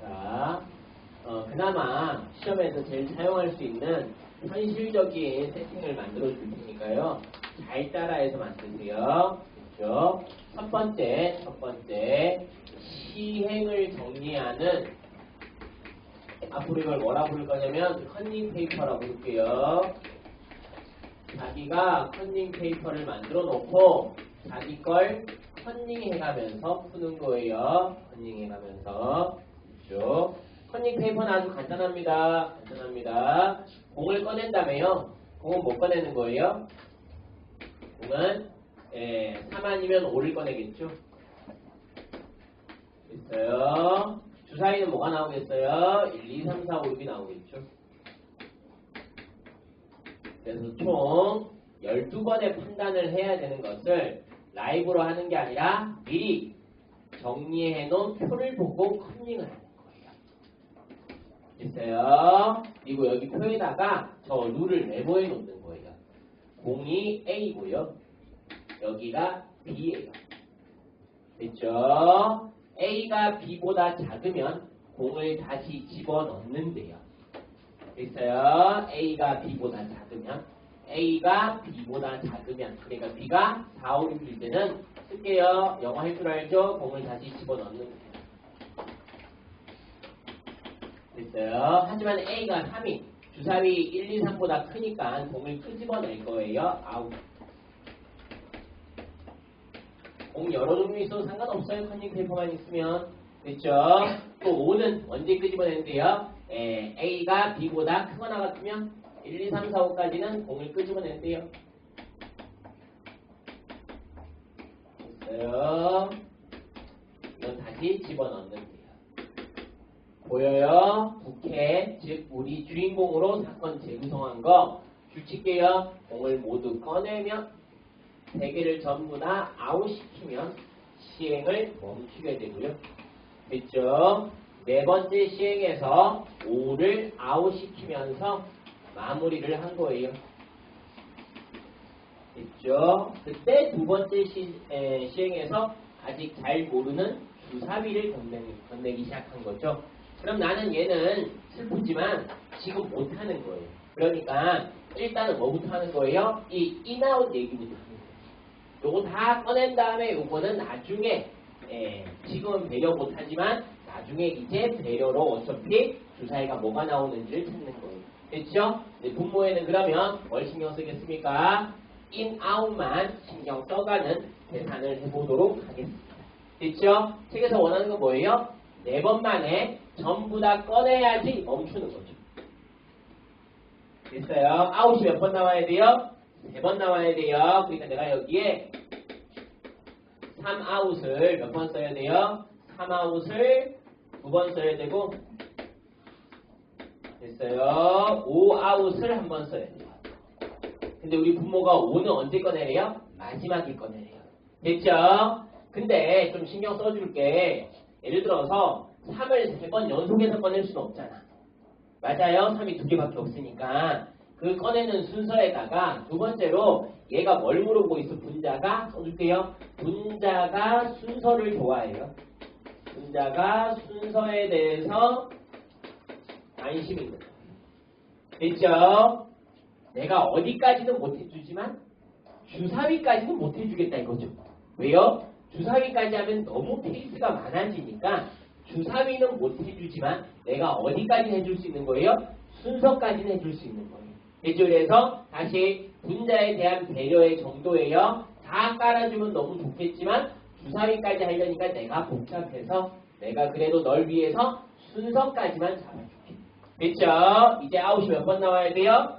자, 그나마 시험에서 제일 사용할 수 있는 현실적인 세팅을 만들어 줄 테니까요. 잘 따라해서 만드세요. 그렇죠? 첫 번째 시행을 정리하는, 앞으로 이걸 뭐라 부를 거냐면 컨닝 페이퍼라고 부를게요. 자기가 컨닝 페이퍼를 만들어 놓고 자기 걸 컨닝해가면서 푸는 거예요. 컨닝해가면서. 그렇죠? 컨닝 페이퍼는 아주 간단합니다. 공을 꺼낸 다음에요. 공은 못 꺼내는 거예요. 공은 3 아니면 5를 꺼내겠죠. 됐어요. 주사위는 뭐가 나오겠어요? 1, 2, 3, 4, 5, 6이 나오겠죠. 그래서 총 12번의 판단을 해야 되는 것을 라이브로 하는 게 아니라 미리 정리해 놓은 표를 보고 컨닝을 하는 거예요. 됐어요? 그리고 여기 표에다가 저 룰을 메모해 놓는 거예요. 공이 A고요. 여기가 B예요. 됐죠? A가 B보다 작으면 공을 다시 집어넣는데요. 됐어요? A가 B보다 작으면 그러니까 B가 4, 5, 6일 때는 쓸게요. 영어 할 줄 알죠? 공을 다시 집어넣는 거예요. 됐어요? 하지만 A가 3이 주사위 1, 2, 3보다 크니까 공을 끄집어낼 거예요. 아웃. 공 여러 종류 있어도 상관없어요. 컨닝 페이퍼만 있으면. 됐죠? 또 5는 언제 끄집어내는데요? A가 B보다 크거나 같으면 1, 2, 3, 4, 5까지는 공을 끄집어낸대요. 됐어요? 이건 다시 집어넣는데요. 보여요? 부캐, 즉 우리 주인공으로 사건 재구성한 거 규칙이에요. 공을 모두 꺼내면 3개를 전부 다 아웃시키면 시행을 멈추게 되고요. 됐죠? 네 번째 시행에서 5를 아웃시키면서 마무리를 한 거예요. 됐죠? 그때 두 번째 시행에서 아직 잘 모르는 주사위를 건네기 시작한 거죠. 그럼 나는 얘는 슬프지만 지금 못하는 거예요. 그러니까 일단은 뭐부터 하는 거예요? 이 인아웃 얘기부터 하는 거예요. 요거 다 꺼낸 다음에 요거는 나중에 지금은 배려 못하지만 나중에 이제 배려로 어차피 주사위가 뭐가 나오는지를 찾는 거예요. 됐죠? 네, 분모에는 그러면 뭘 신경 쓰겠습니까? in, out만 신경 써가는 계산을 해보도록 하겠습니다. 됐죠? 책에서 원하는 건 뭐예요? 4번 만에 전부 다 꺼내야지 멈추는 거죠. 됐어요? 아웃이 몇 번 나와야 돼요? 3번 나와야 돼요. 그러니까 내가 여기에 3아웃을 몇 번 써야 돼요? 3아웃을 2번 써야 되고, 됐어요? 5아웃을 한 번 써야 돼요. 근데 우리 부모가 5는 언제 꺼내래요? 마지막에 꺼내래요. 됐죠? 근데 좀 신경 써줄게. 예를 들어서 3을 3번 연속해서 꺼낼 수는 없잖아. 맞아요? 3이 2개밖에 없으니까 그 꺼내는 순서에다가 두 번째로 얘가 뭘 물어보고 있어? 분자가 써줄게요. 분자가 순서를 좋아해요. 분자가 순서에 대해서 관심이 있는 거예요. 됐죠? 내가 어디까지는 못해주지만 주사위까지는 못해주겠다 이거죠. 왜요? 주사위까지 하면 너무 페이스가 많아지니까 주사위는 못해주지만 내가 어디까지 해줄 수 있는 거예요? 순서까지는 해줄 수 있는 거예요. 됐죠? 그래서 다시 분자에 대한 배려의 정도예요. 다 깔아주면 너무 좋겠지만 주사위까지 하려니까 내가 복잡해서 내가 그래도 널 위해서 순서까지만 잡아줄게. 됐죠? 이제 아웃이 몇 번 나와야 돼요?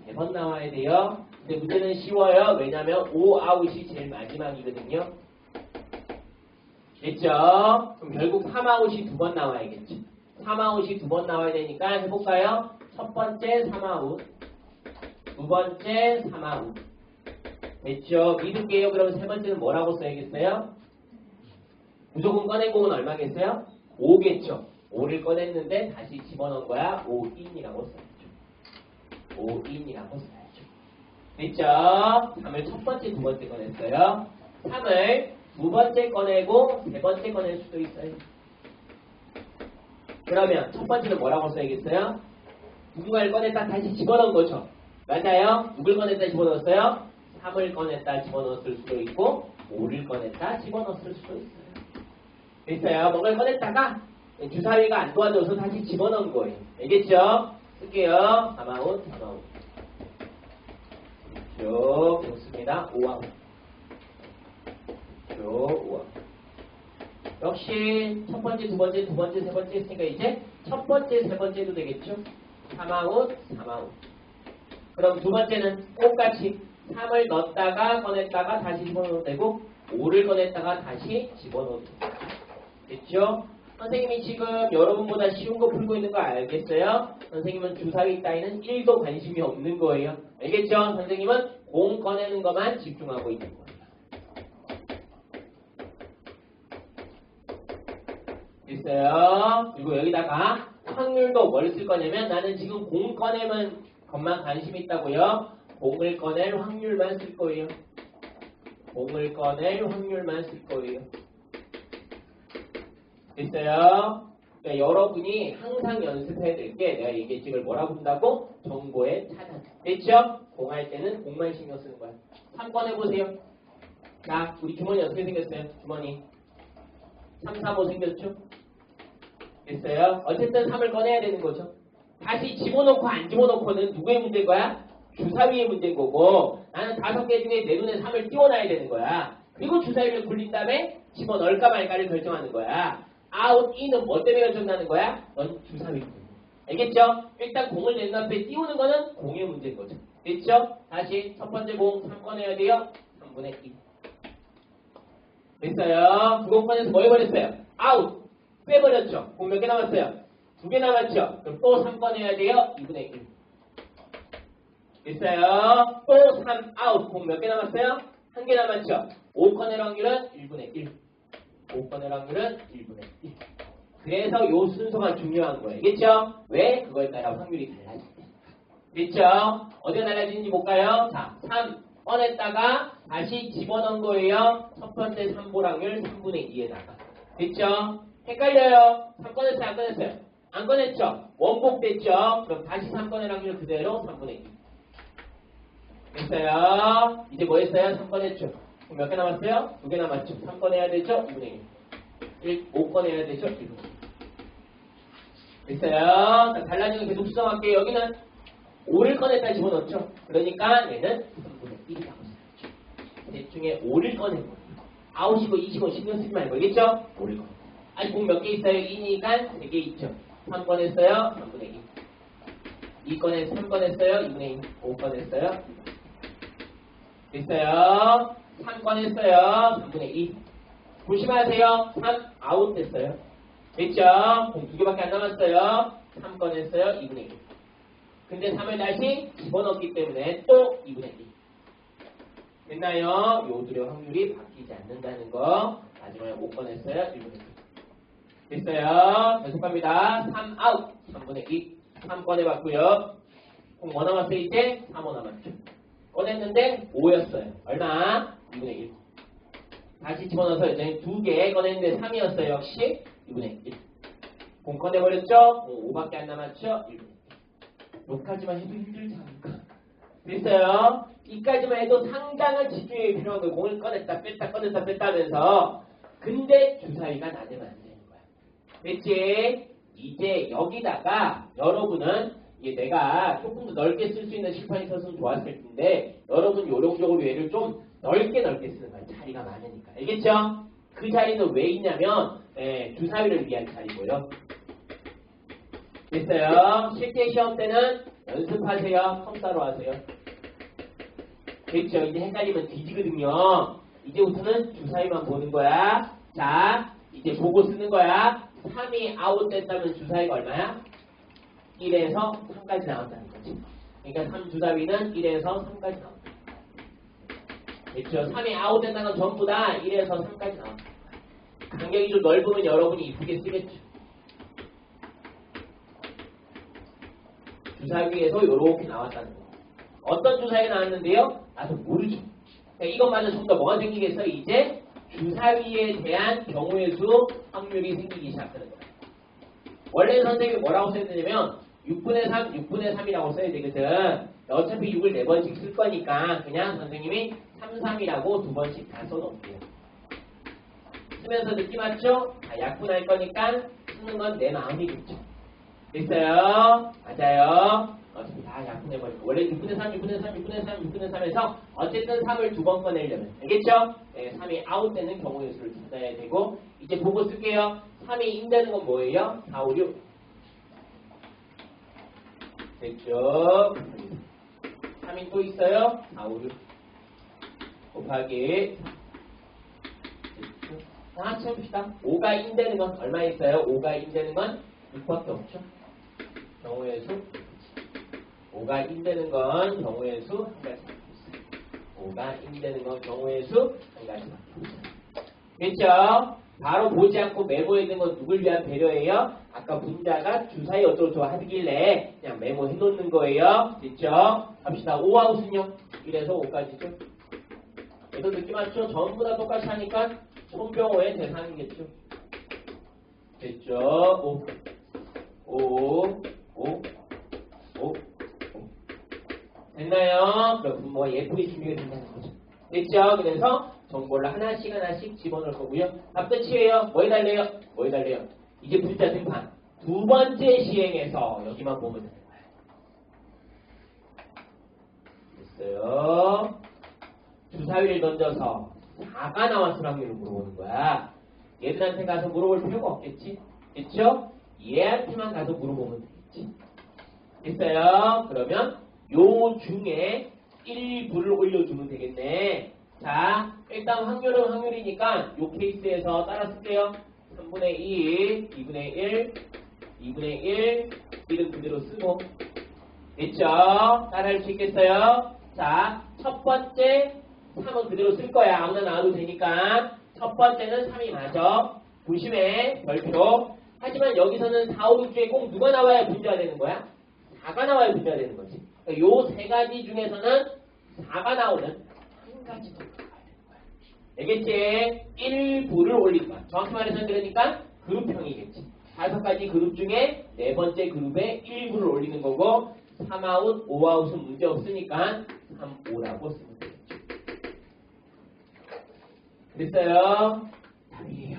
3번 나와야 돼요. 근데 문제는 쉬워요. 왜냐면 5아웃이 제일 마지막이거든요. 됐죠? 그럼 결국 3아웃이 2번 나와야겠죠. 3아웃이 2번 나와야 되니까 해볼까요? 첫 번째 3아웃, 두 번째 3아웃. 됐죠? 믿을게요. 그럼 세 번째는 뭐라고 써야겠어요? 무조건 꺼낸 공은 얼마겠어요? 5겠죠. 5를 꺼냈는데 다시 집어넣은 거야. 5인이라고 써야죠. 5인이라고 써야죠. 됐죠? 3을 첫 번째, 두 번째 꺼냈어요. 3을 두 번째 꺼내고 세 번째 꺼낼 수도 있어요. 그러면 첫 번째는 뭐라고 써야겠어요? 누군가를 꺼냈다 다시 집어넣은 거죠. 맞아요? 누굴 꺼냈다 집어넣었어요? 3을 꺼냈다 집어넣었을 수도 있고 5를 꺼냈다 집어넣었을 수도 있어요. 됐어요? 뭔가를 꺼냈다가 주사위가 안 도와줘서 다시 집어넣은 거예요. 알겠죠? 쓸게요. 3아웃, 3아웃. 쭉 좋습니다. 5아웃. 쭉 5아웃. 역시 첫 번째, 두 번째, 두 번째, 세 번째 했으니까 이제 첫 번째, 세 번째도 되겠죠? 3아웃, 3아웃. 그럼 두 번째는 똑같이 3을 넣었다가 꺼냈다가 다시 집어넣어도 되고 5를 꺼냈다가 다시 집어넣어도 되고 됐죠? 선생님이 지금 여러분보다 쉬운 거 풀고 있는 거 알겠어요? 선생님은 주사위 따위는 1도 관심이 없는 거예요. 알겠죠? 선생님은 공 꺼내는 것만 집중하고 있는 거예요. 됐어요? 그리고 여기다가 확률도 뭘 쓸 거냐면 나는 지금 공 꺼내는 것만 관심 있다고요. 공을 꺼낼 확률만 쓸 거예요. 공을 꺼낼 확률만 쓸 거예요. 됐어요? 그러니까 여러분이 항상 연습해야 될 게 내가 얘기했지 이걸 뭐라 부른다고? 정보의 차단. 됐죠? 공할 때는 공만 신경 쓰는 거야. 3번 해보세요. 자, 우리 주머니 어떻게 생겼어요? 주머니 3, 4, 5 생겼죠? 됐어요? 어쨌든 3을 꺼내야 되는 거죠. 다시 집어넣고 안 집어넣고는 누구의 문제인 거야? 주사위의 문제인 거고 나는 5개 중에 내 눈에 3을 띄워놔야 되는 거야. 그리고 주사위를 굴린 다음에 집어넣을까 말까를 결정하는 거야. 아웃, 인은 뭐 때문에 결정나는 거야? 넌 주사위. 알겠죠? 일단 공을 내 눈앞에 띄우는 거는 공의 문제인 거죠. 됐죠? 다시 첫 번째 공 3 꺼내야 돼요. 3분의 2. 됐어요? 두 공 꺼내서 뭐 해버렸어요? 아웃. 빼버렸죠? 공 몇 개 남았어요? 2개 남았죠? 그럼 또 3 꺼내야 돼요? 2분의 1. 됐어요? 또 3 아웃. 공 몇 개 남았어요? 1개 남았죠? 5 꺼낼 확률은 1분의 1. 5 꺼낼 확률은 1분의 1. 그래서 요 순서가 중요한 거예요. 알겠죠? 왜? 그거에 따라 확률이 달라질 때. 됐죠? 어디가 달라지는지 볼까요? 자, 3 꺼냈다가 다시 집어넣은 거예요. 첫 번째 3볼 확률 3분의 2에다가. 됐죠? 헷갈려요. 3 꺼냈어요? 안 꺼냈어요? 안 꺼냈죠? 원복됐죠? 그럼 다시 3 꺼낼 확률 그대로 3분의 2. 됐어요? 이제 뭐 했어요? 3 꺼냈죠? 그럼 몇 개 남았어요? 2개 남았죠? 3 꺼내야 되죠? 2분의 1. 5 꺼내야 되죠? 1분의 1. 됐어요? 자, 달라지는 거 계속 수정할게요. 여기는 5를 꺼냈다 집어넣었죠? 그러니까 얘는 3분의 1이라고 써야죠. 셋 중에 5를 꺼낸 거예요. 아웃이고 20은 신경 쓰지 말고, 알겠죠? 5를 꺼낸 아직 공 몇 개 있어요? 2니까 3개 있죠. 3 꺼냈어요? 3분의 2. 2 꺼냈어요? 3 꺼냈어요? 2분의 2. 5 꺼냈어요? 됐어요? 3 꺼냈어요? 3분의 2. 조심하세요. 3 아웃 됐어요. 됐죠? 공 2개밖에 안 남았어요. 3 꺼냈어요? 2분의 1. 근데 3을 다시 집어넣기 때문에 또 2분의 1. 됐나요? 요들의 확률이 바뀌지 않는다는 거. 마지막에 5 꺼냈어요? 1분의 1. 됐어요? 계속합니다. 3 아웃. 3분의 2. 3 꺼내봤고요. 그럼 뭐 남았어요? 이제 3, 5 남았죠. 꺼냈는데 5였어요. 얼마? 2분의 1. 다시 집어넣어서 이제 2개 꺼냈는데 3이었어요. 역시 2분의 1. 공 꺼내버렸죠? 5밖에 안 남았죠? 1분의 1. 여기까지만 해도 힘들지 않을까? 됐어요? 이까지만 해도 상당한 집중이 필요한 거예요. 공을 꺼냈다 뺐다 꺼냈다 뺐다 하면서. 근데 주사위가 나대면 안 되는 거야. 됐지? 이제 여기다가 여러분은 이게 내가 조금 더 넓게 쓸 수 있는 칠판이 있었으면 좋았을 텐데 여러분 요령적으로 얘를 좀 넓게 쓰는 거야. 자리가 많으니까. 알겠죠? 그 자리는 왜 있냐면 주사위를 위한 자리고요. 됐어요? 실제 시험 때는 연습하세요. 컴퓨터로 하세요. 됐죠? 이제 헷갈리면 뒤지거든요. 이제부터는 주사위만 보는 거야. 자, 이제 보고 쓰는 거야. 3이 아웃됐다면 주사위가 얼마야? 1에서 3까지 나온다는 거지. 그러니까 3 주사위는 1에서 3까지 나온다. 됐죠? 3이 아웃된다는 건 전부 다 1에서 3까지 나온다. 간격이 좀 넓으면 여러분이 이쁘게 쓰겠죠. 주사위에서 이렇게 나왔다는 거. 어떤 주사위가 나왔는데요? 나도 모르죠. 그러니까 이것만은 좀 더 뭐가 생기겠어요? 이제 주사위에 대한 경우의 수 확률이 생기기 시작하는 거예요. 원래 선생님이 뭐라고 써야 되냐면 6분의 3, 6분의 3이라고 써야 되거든. 어차피 6을 4번씩 쓸 거니까 그냥 선생님이 3, 3이라고 2번씩 다 써놓을게요. 쓰면서 느낌 왔죠? 다 약분할 거니까 쓰는 건 내 마음이겠죠. 됐어요? 맞아요. 어차피 다 약분해버리고 원래 6분의 3, 6분의 3, 6분의 3, 6분의 3에서 어쨌든 3을 2번 꺼내려면 알겠죠? 네, 3이 아웃되는 경우의 수를 찾아야 되고 이제 보고 쓸게요. 3이 인되는 건 뭐예요? 4, 5, 6 됐죠? 3이 또 있어요? 4, 5, 6 곱하기 다 같이 해봅시다. 5가 인되는 건 얼마 있어요? 5가 인되는 건 6밖에 없죠? 경우의 수 5가 인되는 건 경우의 수 한 가지밖에 없어요. 5가 인되는 건 경우의 수 한 가지밖에 없어요. 됐죠? 바로 보지 않고 메모해 있는 건 누굴 위한 배려예요? 아까 분자가 주사위 어쩌고저쩌고 하길래 그냥 메모해 놓는 거예요. 됐죠? 갑시다. 5아웃은요? 1에서 5까지죠? 얘도 느낌 왔죠? 전부 다 똑같이 하니까 손병호의 대상이겠죠? 됐죠? 5 됐나요? 그럼 뭐 예쁘게 준비가 된다는 거죠. 됐죠? 그래서 정보를 하나씩 집어넣을 거고요. 답 끝이에요. 뭐 해달래요? 뭐 해달래요? 이제 분자 등판. 두 번째 시행에서 여기만 보면 되는 거예요. 됐어요? 주사위를 던져서 4가 나왔을 확률을 물어보는 거야. 얘들한테 가서 물어볼 필요가 없겠지? 됐죠? 얘한테만 가서 물어보면 되겠지? 됐어요? 그러면 요 중에 1부를 올려주면 되겠네. 자, 일단 확률은 확률이니까 요 케이스에서 따라 쓸게요. 3분의 2, 2분의 1, 2분의 1, 1은 그대로 쓰고. 됐죠? 따라할 수 있겠어요? 자, 첫 번째 3은 그대로 쓸 거야. 아무나 나와도 되니까. 첫 번째는 3이 맞아. 조심해. 별표. 하지만 여기서는 4, 5, 6 중에 꼭 누가 나와야 분자가 되는 거야? 4가 나와야 분자가 되는 거지. 그러니까 요 세 가지 중에서는 4가 나오는 한 가지 더 들어가야 되는 거야. 알겠지? 1부를 올릴 거야. 정확히 말해서 그러니까 그룹형이겠지. 5가지 그룹 중에 네 번째 그룹에 1부를 올리는 거고 3아웃, 5아웃은 문제 없으니까 3, 5라고 쓰면 되겠죠. 됐어요? 답이에요.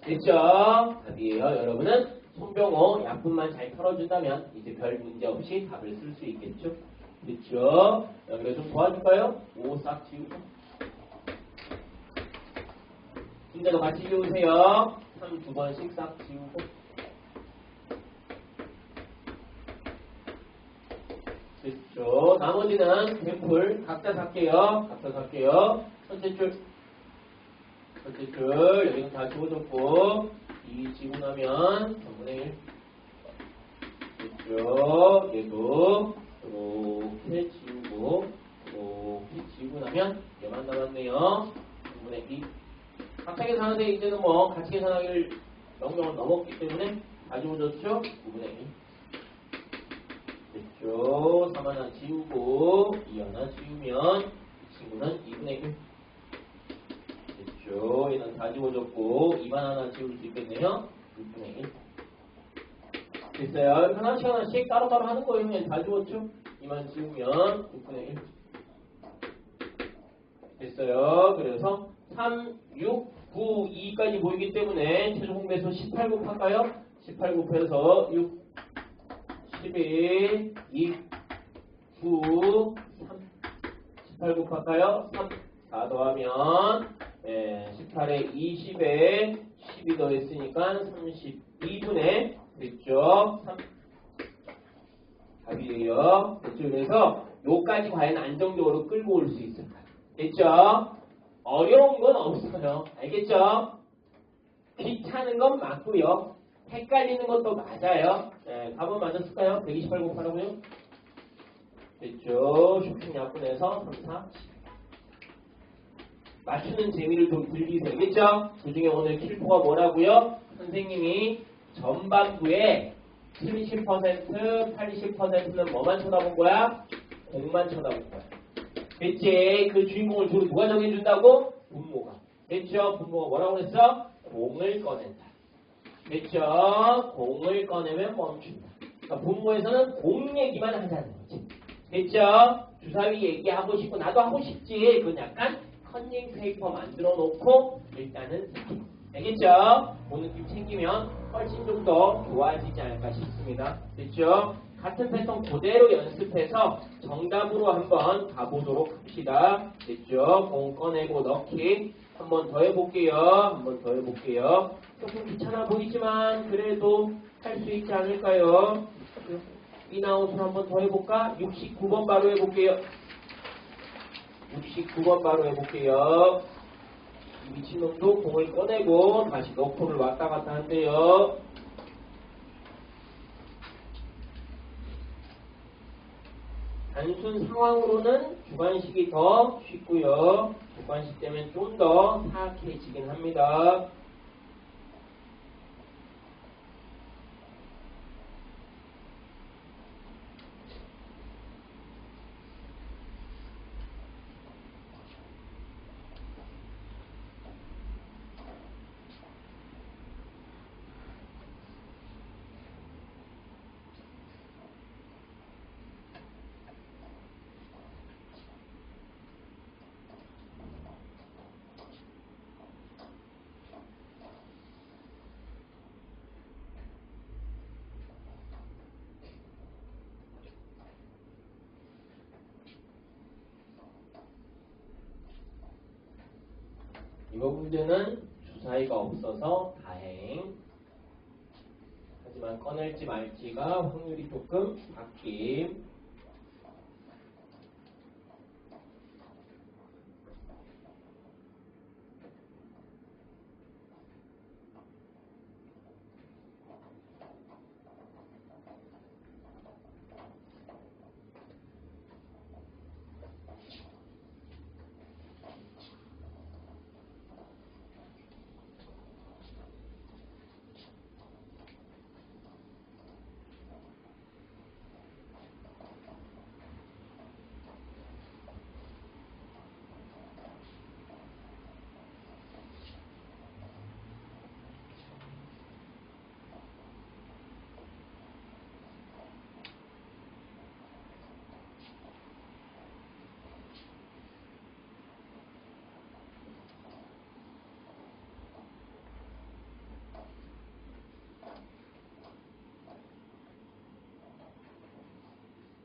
됐죠? 답이에요. 여러분은 손병호 약분만 잘 털어준다면 이제 별 문제 없이 답을 쓸 수 있겠죠? 됐죠? 여기를 좀 도와줄까요? 5 싹 지우고 문제도 같이 지우세요. 3 두 번씩 싹 지우고 됐죠? 나머지는 뱀풀 각자 살게요. 첫째 줄 여기는 다 지워졌고 2 지고 나면 3분의 1 됐죠? 얘도 이렇게 지우고 이렇게 지우고 나면 얘만 남았네요. 3분의 2 각자 계산하는데 이제는 뭐 같이 계산하기를 명령을 넘었기 때문에 다 지워졌죠? 9분의 1 됐죠? 3 하나 지우고 2 하나 지우면 이 친구는 2분의 1 됐죠? 얘는 다 지워졌고 2만 하나 지울 수 있겠네요. 6분의 1 됐어요? 하나씩 따로따로 하는 거예요. 그냥 다 지웠죠? 2만 지우면 6분의 1 됐어요? 그래서 3, 6, 9, 2까지 보이기 때문에 최종 공배수 18 곱할까요? 18 곱해서 6, 11, 2, 9, 3 18 곱할까요? 3, 4 더하면 18에 20에 12 더했으니까 32분의 됐죠? 3 답이에요. 됐죠? 그래서 요까지 과연 안정적으로 끌고 올 수 있을까? 됐죠? 어려운 건 없어요. 알겠죠? 귀찮은 건 맞고요. 헷갈리는 것도 맞아요. 답은 맞았을까요? 128 곱하라고요? 됐죠? 쇼핑 약분해서 3, 4, 10 맞추는 재미를 좀 즐기세요. 알겠죠? 그 중에 오늘 킬포가 뭐라고요? 선생님이 전반부에 70%, 80%는 뭐만 쳐다본 거야? 공만 쳐다본 거야. 됐지? 그 주인공을 주로 누가 정해준다고? 분모가. 됐죠? 분모가 뭐라고 그랬어? 공을 꺼낸다. 됐죠? 공을 꺼내면 멈춘다. 그러니까 분모에서는 공 얘기만 하자는 거지. 됐죠? 주사위 얘기하고 싶고 나도 하고 싶지. 그건 약간 컨닝 페이퍼 만들어 놓고 일단은 알겠죠? 그 느낌 챙기면 훨씬 좀 더 좋아지지 않을까 싶습니다. 됐죠? 같은 패턴 그대로 연습해서 정답으로 한번 가보도록 합시다. 됐죠? 공 꺼내고 넣기 한 번 더 해볼게요. 한 번 더 해볼게요. 조금 귀찮아 보이지만 그래도 할 수 있지 않을까요? 인아웃을 한 번 더 해볼까? 69번 바로 해볼게요. 69번 바로 해볼게요. 이 미친놈도 공을 꺼내고 다시 넣고를 왔다 갔다 한대요. 단순 상황으로는 주관식이 더 쉽고요. 주관식 때문에 좀 더 사악해지긴 합니다. 이번 문제는 주사위가 없어서 다행. 하지만 꺼낼지 말지가 확률이 조금 바뀜.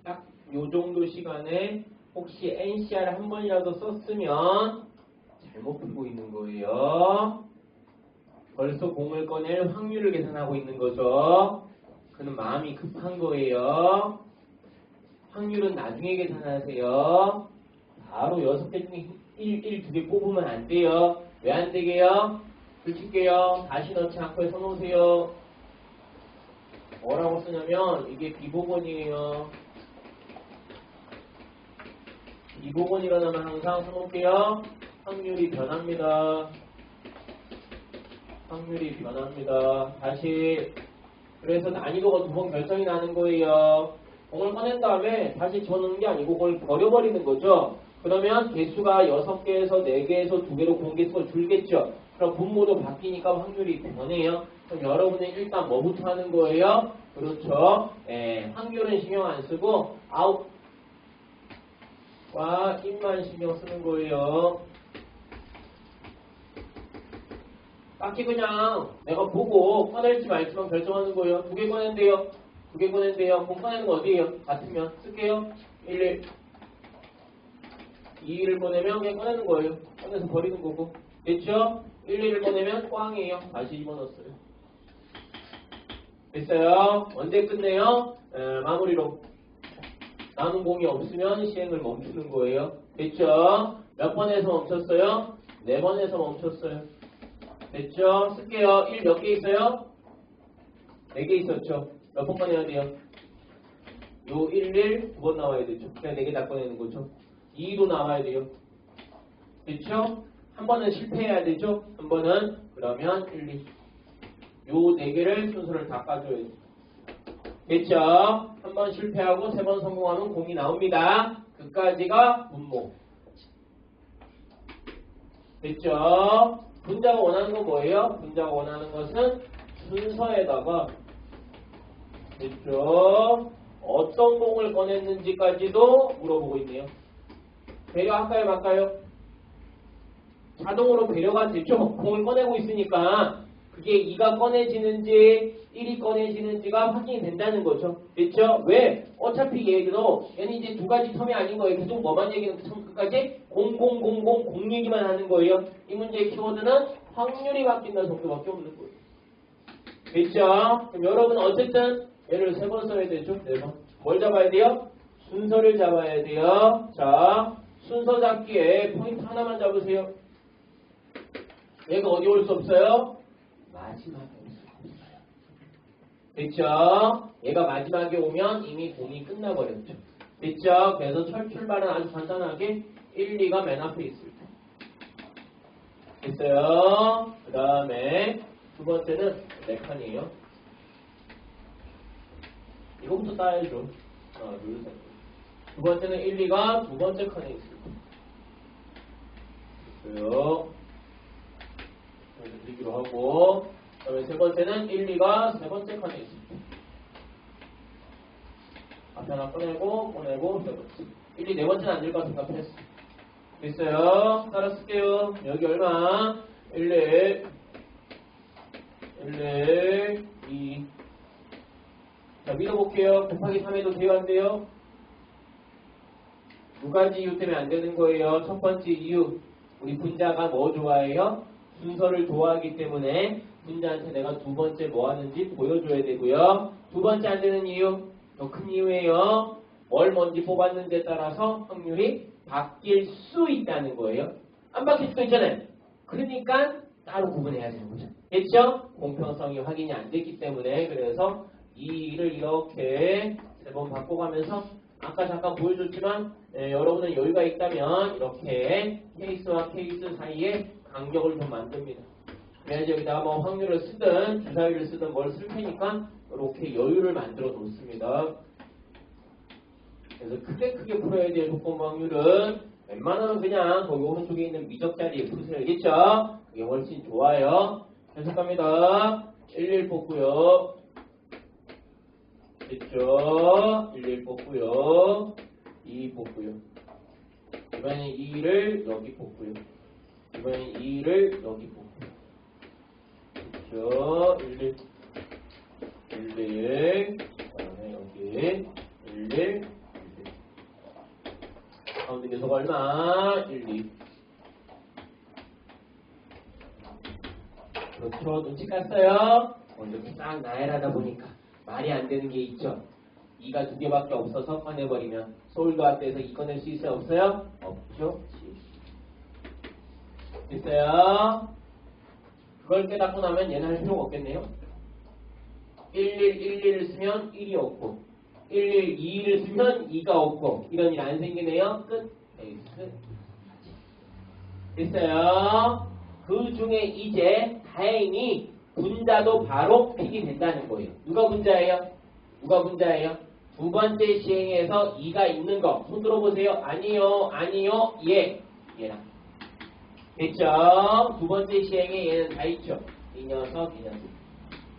딱 요 정도 시간에 혹시 NCR 한 번이라도 썼으면 잘못 풀고 있는 거예요. 벌써 공을 꺼낼 확률을 계산하고 있는 거죠. 그는 마음이 급한 거예요. 확률은 나중에 계산하세요. 바로 6개 중에 1, 2개 뽑으면 안 돼요. 왜 안 되게요? 붙일게요. 다시 넣지 않고 해서 놓으세요. 뭐라고 쓰냐면 이게 비보건이에요. 비보건이 일어나면 항상 써놓을게요. 확률이 변합니다. 확률이 변합니다. 다시 그래서 난이도가 2번 결정이 나는 거예요. 공을 꺼낸 다음에 다시 집어넣는 게 아니고 그걸 버려버리는 거죠. 그러면 개수가 6개에서 4개에서 2개로 공개수가 줄겠죠. 그럼 분모도 바뀌니까 확률이 변해요. 그럼 여러분은 일단 뭐부터 하는 거예요? 그렇죠. 확률은 신경 안 쓰고 아웃과 인만 신경 쓰는 거예요. 딱히 그냥 내가 보고 꺼낼지 말지만 결정하는 거예요. 2개 꺼낸대요. 2개 꺼낸대요. 공 꺼내는 거 어디에요? 같으면 쓸게요. 1, 2를 보내면 그냥 꺼내는 거예요. 꺼내서 버리는 거고. 됐죠? 1, 2를 보내면 꽝이에요. 다시 집어넣었어요. 됐어요? 언제 끝내요? 마무리로. 남은 공이 없으면 시행을 멈추는 거예요. 됐죠? 몇 번에서 멈췄어요? 4번에서 멈췄어요. 됐죠? 쓸게요. 1 몇 개 있어요? 4개 있었죠? 몇 번 꺼내야 돼요? 요 1, 2번 나와야 되죠? 그냥 4개 다 꺼내는 거죠? 2도 나와야 돼요. 됐죠? 한 번은 실패해야 되죠? 한 번은 그러면 1, 2. 요 4개를 순서를 다 까줘야 돼요. 됐죠? 한 번 실패하고 3번 성공하면 공이 나옵니다. 그까지가 분모. 됐죠? 분자가 원하는 건 뭐예요? 분자가 원하는 것은 순서에다가 됐죠? 어떤 공을 꺼냈는지까지도 물어보고 있네요. 배려할까요, 말까요? 자동으로 배려가 되죠. 공을 꺼내고 있으니까 그게 2가 꺼내지는지 1이 꺼내지는지가 확인이 된다는 거죠. 됐죠? 왜? 어차피 얘는 이제 두 가지 텀이 아닌 거예요. 계속 뭐만 얘기는 처음 끝까지 0 얘기만 하는 거예요. 이 문제의 키워드는 확률이 바뀐다 정도밖에 없는 거예요. 됐죠? 그럼 여러분 어쨌든 얘를 3번 써야 되죠. 4번. 뭘 잡아야 돼요? 순서를 잡아야 돼요. 자, 순서 잡기에 포인트 하나만 잡으세요. 얘가 어디 올 수 없어요? 마지막에 올 수 없어요. 됐죠? 얘가 마지막에 오면 이미 공이 끝나버렸죠. 됐죠? 그래서 출발은 아주 간단하게 1, 2가 맨 앞에 있을 때. 됐어요? 그 다음에 두 번째는 4칸이에요. 이거부터 따야죠. 하나, 둘, 셋. 두 번째는 1, 2가 두 번째 칸에 있을 때. 됐어요? 드리기로 하고, 그 다음에 세 번째는 1, 2가 세 번째 칸에 있습니다. 앞에 하나 꺼내고 세 번째. 1, 2 네 번째는 안 될 것 같으니까 패스. 됐어요? 따라 쓸게요. 여기 얼마? 1, 2. 자, 믿어볼게요. 곱하기 3해도 돼요, 안 돼요? 두 가지 이유 때문에 안 되는 거예요. 첫 번째 이유. 우리 분자가 뭐 좋아해요? 순서를 좋아하기 때문에 분자한테 내가 두 번째 뭐 하는지 보여줘야 되고요. 두 번째 안 되는 이유, 더 큰 이유예요. 뭘 먼저 뽑았는지에 따라서 확률이 바뀔 수 있다는 거예요. 안 바뀔 수도 있잖아요. 그러니까 따로 구분해야 되는 거죠. 됐죠? 공평성이 확인이 안 됐기 때문에 그래서 이 일을 이렇게 3번 바꿔가면서 아까 잠깐 보여줬지만 여러분은 여유가 있다면 이렇게 케이스와 케이스 사이에 간격을 좀 만듭니다. 그래야지 여기다가 뭐 확률을 쓰든 주사위를 쓰든 뭘 쓸 테니까 이렇게 여유를 만들어 놓습니다. 그래서 크게 풀어야 돼요. 조건 확률은 웬만하면 그냥 거기 오른쪽에 있는 미적 자리에 푸세요. 알겠죠? 그게 훨씬 좋아요. 계속합니다. 1, 뽑고요. 됐죠? 1, 뽑고요. 2 뽑고요. 이번엔 2를 여기 뽑고요. 이번엔 2를 여기 뽑고요. 됐죠? 1, 그다음에 여기 1, 가운데 계속 얼마? 1, 2. 그렇죠. 눈치 깠어요? 이렇게 싹 나열하다 보니까 말이 안 되는 게 있죠. 2가 두 개밖에 없어서 꺼내버리면 서울도 앞에서 2 꺼낼 수 있어요? 없어요? 없죠. 됐어요? 그걸 깨닫고 나면 얘는 할 필요가 없겠네요. 1111을 쓰면 1이 없고 1122를 쓰면 2가 없고 이런 일 안 생기네요. 끝. 베이스. 됐어요? 그 중에 이제 다행히 분자도 바로 픽이 된다는 거예요. 누가 분자예요? 누가 분자예요? 두 번째 시행에서 2가 있는 거. 손 들어보세요. 아니요. 예. 얘랑. 됐죠? 두 번째 시행에 얘는 다 있죠. 이 녀석.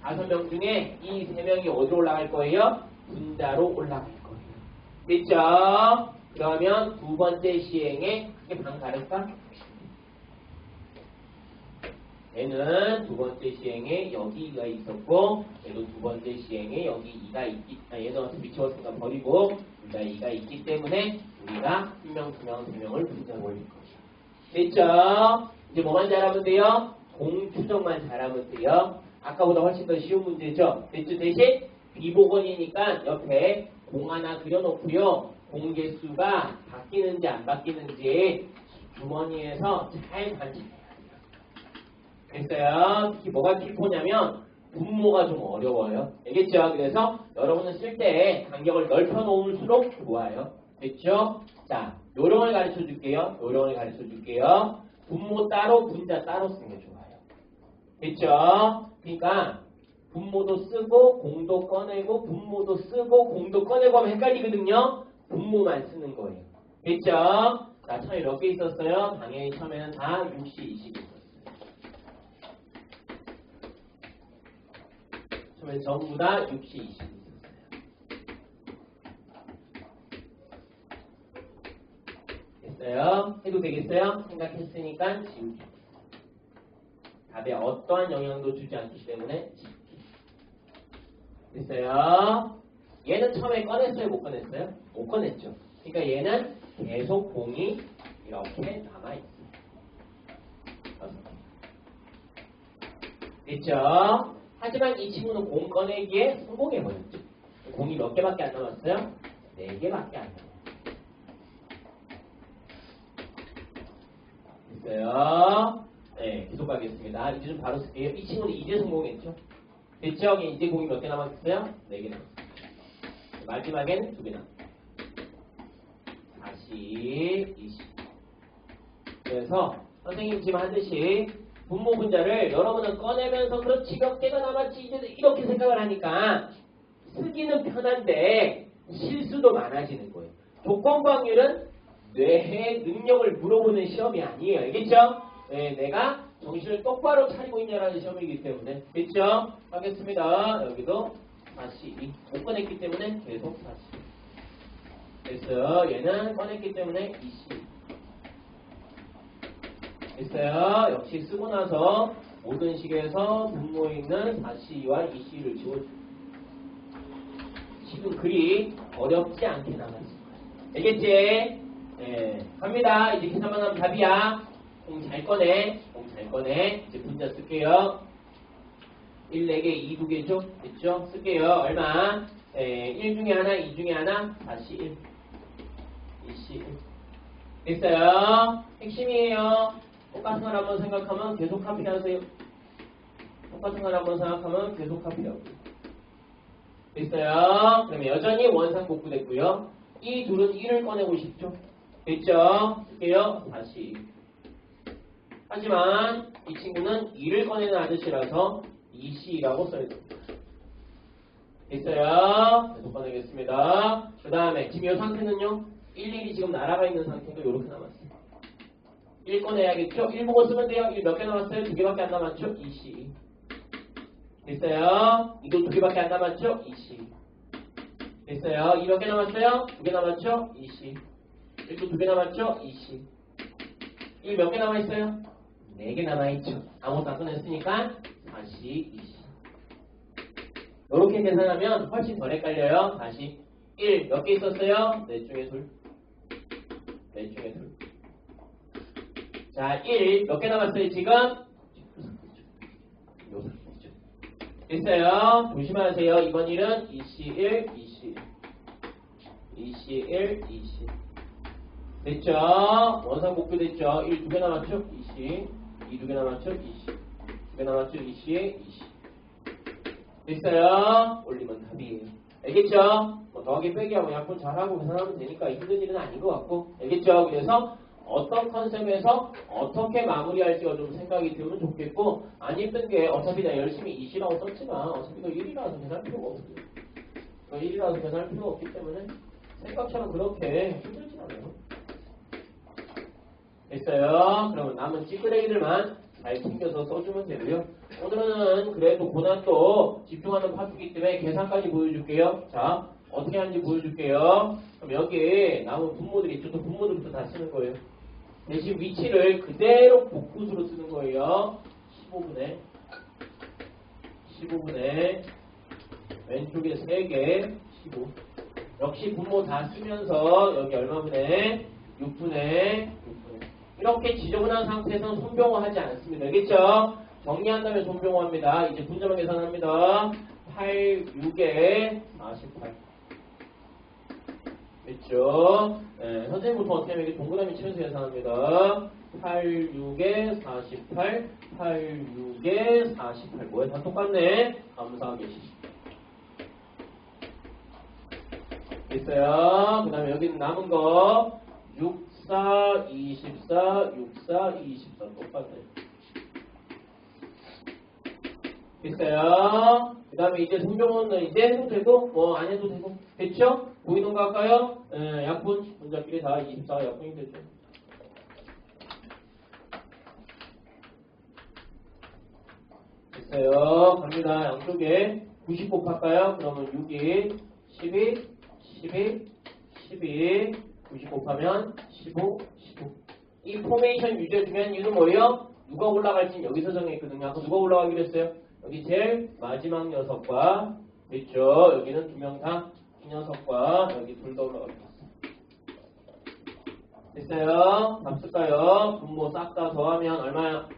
5명 중에 이 3명이 어디로 올라갈 거예요? 분자로 올라갈 거예요. 됐죠? 그러면 두 번째 시행에 그게 방 다를까? 얘는 두 번째 시행에 여기 2가 있었고 얘도 두 번째 시행에 여기 2가 있기 얘는 어차피 지웠으니까 버리고 둘 다 2가 있기 때문에 우리가 1명, 2명, 3명을 분자로 올릴 거죠. 됐죠? 이제 뭐만 잘하면 돼요? 공 추정만 잘하면 돼요. 아까보다 훨씬 더 쉬운 문제죠. 됐죠? 대신 비복원이니까 옆에 공 하나 그려놓고요. 공 개수가 바뀌는지 안 바뀌는지 주머니에서 잘 관찰해요. 됐어요? 특히 뭐가 킬포냐면 분모가 좀 어려워요. 알겠죠? 그래서 여러분은 쓸 때 간격을 넓혀 놓을수록 좋아요. 됐죠? 자, 요령을 가르쳐 줄게요. 분모 따로 분자 따로 쓰는 게 좋아요. 됐죠? 그러니까 분모도 쓰고 공도 꺼내고 분모도 쓰고 공도 꺼내고 하면 헷갈리거든요. 분모만 쓰는 거예요. 됐죠? 자, 처음에 몇 개 있었어요? 당연히 처음에는 다 60, 20 있었어요. 처음에 전부 다 60, 20 있었어요. 됐어요? 해도 되겠어요? 생각했으니까 지우기. 답에 어떠한 영향도 주지 않기 때문에 지우기. 됐어요? 얘는 처음에 꺼냈어요? 못 꺼냈어요? 못 꺼냈죠. 그러니까 얘는 계속 공이 이렇게 남아있어요. 됐죠? 하지만 이 친구는 공 꺼내기에 성공해버렸죠. 공이 몇 개밖에 안 남았어요? 4개밖에 안 남았어요. 됐어요? 네, 계속 가겠습니다. 이제 좀 바로 쓸게요. 이 친구는 이제 성공했죠? 됐죠? 이제 공이 몇 개 남았어요? 4개 남았어요. 마지막엔 2개 남았어요. 다시 20. 그래서 선생님 지금 하듯이 분모 분자를 여러분은 꺼내면서 그렇지 몇 개가 남았지 이제 이렇게 생각을 하니까 쓰기는 편한데 실수도 많아지는 거예요. 조건부 확률은 뇌의 능력을 물어보는 시험이 아니에요. 알겠죠? 네, 내가 정신을 똑바로 차리고 있냐라는 시험이기 때문에. 됐죠? 하겠습니다. 여기도 42. 못 꺼냈기 때문에 계속 42. 됐어요. 얘는 꺼냈기 때문에 20. 됐어요. 역시 쓰고 나서 모든 식에서 분모에 있는 42와 20을 지워줍니다. 지금 글이 어렵지 않게 남았습니다. 알겠지? 네, 갑니다. 이제 계산만 하면 답이야. 공 잘 꺼내. 공 잘 꺼내. 이제 분자 쓸게요. 1, 4개, 2, 2개죠? 됐죠? 쓸게요. 얼마? 1 중에 하나, 2 중에 하나, 다시 1. 21. 됐어요? 핵심이에요. 똑같은 걸 한번 생각하면 계속 카피하세요. 똑같은 걸 한번 생각하면 계속 카피하고. 됐어요? 그러면 여전히 원상 복구됐고요. 이 둘은 1을 꺼내고 싶죠? 됐죠? 쓸게요. 다시. 하지만 이 친구는 2를 꺼내는 아저씨라서 2C라고 써야 됩니다. 됐어요? 계속 꺼내겠습니다. 그 다음에 지금 이 상태는요. 1, 1이 지금 날아가 있는 상태가 이렇게 남았어요. 1 꺼내야겠죠? 1 보고 쓰면 돼요. 1 몇 개 남았어요? 2개밖에 안 남았죠? 2C. 됐어요? 이도 2개밖에 안 남았죠? 2C. 됐어요? 2 몇 개 남았어요? 2개 남았죠? 2C. 1도 2개 남았죠? 2C. 1 몇 개 남아있어요? 4개 남아있죠. 아무것도 안 꺼냈으니까 다시 2C. 이렇게 계산하면 훨씬 덜 헷갈려요. 다시 1 몇 개 있었어요? 4 중에 2. 4 중에 2. 자, 1 몇 개 남았어요, 지금? 됐어요. 조심하세요. 이번 1은 2C1, 2C1. 2C1, 2C. 됐죠? 원상 복구 됐죠? 1 2개 남았죠? 2C. 2 2개 남았죠? 2C. 2개 남았죠? 2C, 2C. 됐어요? 올리면 답이에요. 알겠죠? 뭐 더하기 빼기하고 약분 잘하고 계산하면 되니까 힘든 일은 아닌 것 같고. 알겠죠? 그래서 어떤 컨셉에서 어떻게 마무리할지가 좀 생각이 들면 좋겠고, 안 힘든 게 어차피 나 열심히 2C라고 썼지만 어차피 이거 1이라서 계산할 필요가 없어요. 이거 1이라서 계산할 필요가 없기 때문에 생각처럼 그렇게 힘들진 않아요. 됐어요? 그러면 남은 찌끄레기들만 잘 챙겨서 써주면 되고요. 오늘은 그래도 고난도 집중하는 파트이기 때문에 계산까지 보여줄게요. 자, 어떻게 하는지 보여줄게요. 그럼 여기 남은 분모들이 있죠. 또 분모들부터 다 쓰는 거예요. 대신 위치를 그대로 복구수로 쓰는 거예요. 15분에 왼쪽에 3개 15. 역시 분모 다 쓰면서 여기 얼마분에 6분에 이렇게 지저분한 상태에서는 손병호하지 않습니다. 알겠죠? 정리한다면 손병호합니다. 이제 분자만 계산합니다. 8, 6에 48. 됐죠? 네, 선생님 보통 어떻게 하면 이렇게 동그라미 치면서 계산합니다. 8, 6에 48, 8, 6에 48. 뭐야? 다 똑같네. 감사하게. 됐어요? 그 다음에 여기는 남은 거 6, 4, 24, 6, 4, 24. 똑같네. 됐어요? 그 다음에 이제 손병호는 이제 해도 되고, 뭐 안 해도 되고. 됐죠? 보이는 거 할까요? 약분, 분자끼리 다 24가 약분이 되죠. 됐어요. 갑니다. 양쪽에 90 곱할까요? 그러면 6일, 12, 12, 12, 90 곱하면 15, 15. 이 포메이션 유지해주면 이는 뭐예요? 누가 올라갈지 여기서 정했거든요. 아까 누가 올라가기로 했어요? 여기 제일 마지막 녀석과 됐죠? 여기는 두 명 다 이 녀석과 여기 둘 다 올라가기로 했어요. 됐어요? 답 쓸까요? 분모 싹 다 더하면 얼마야?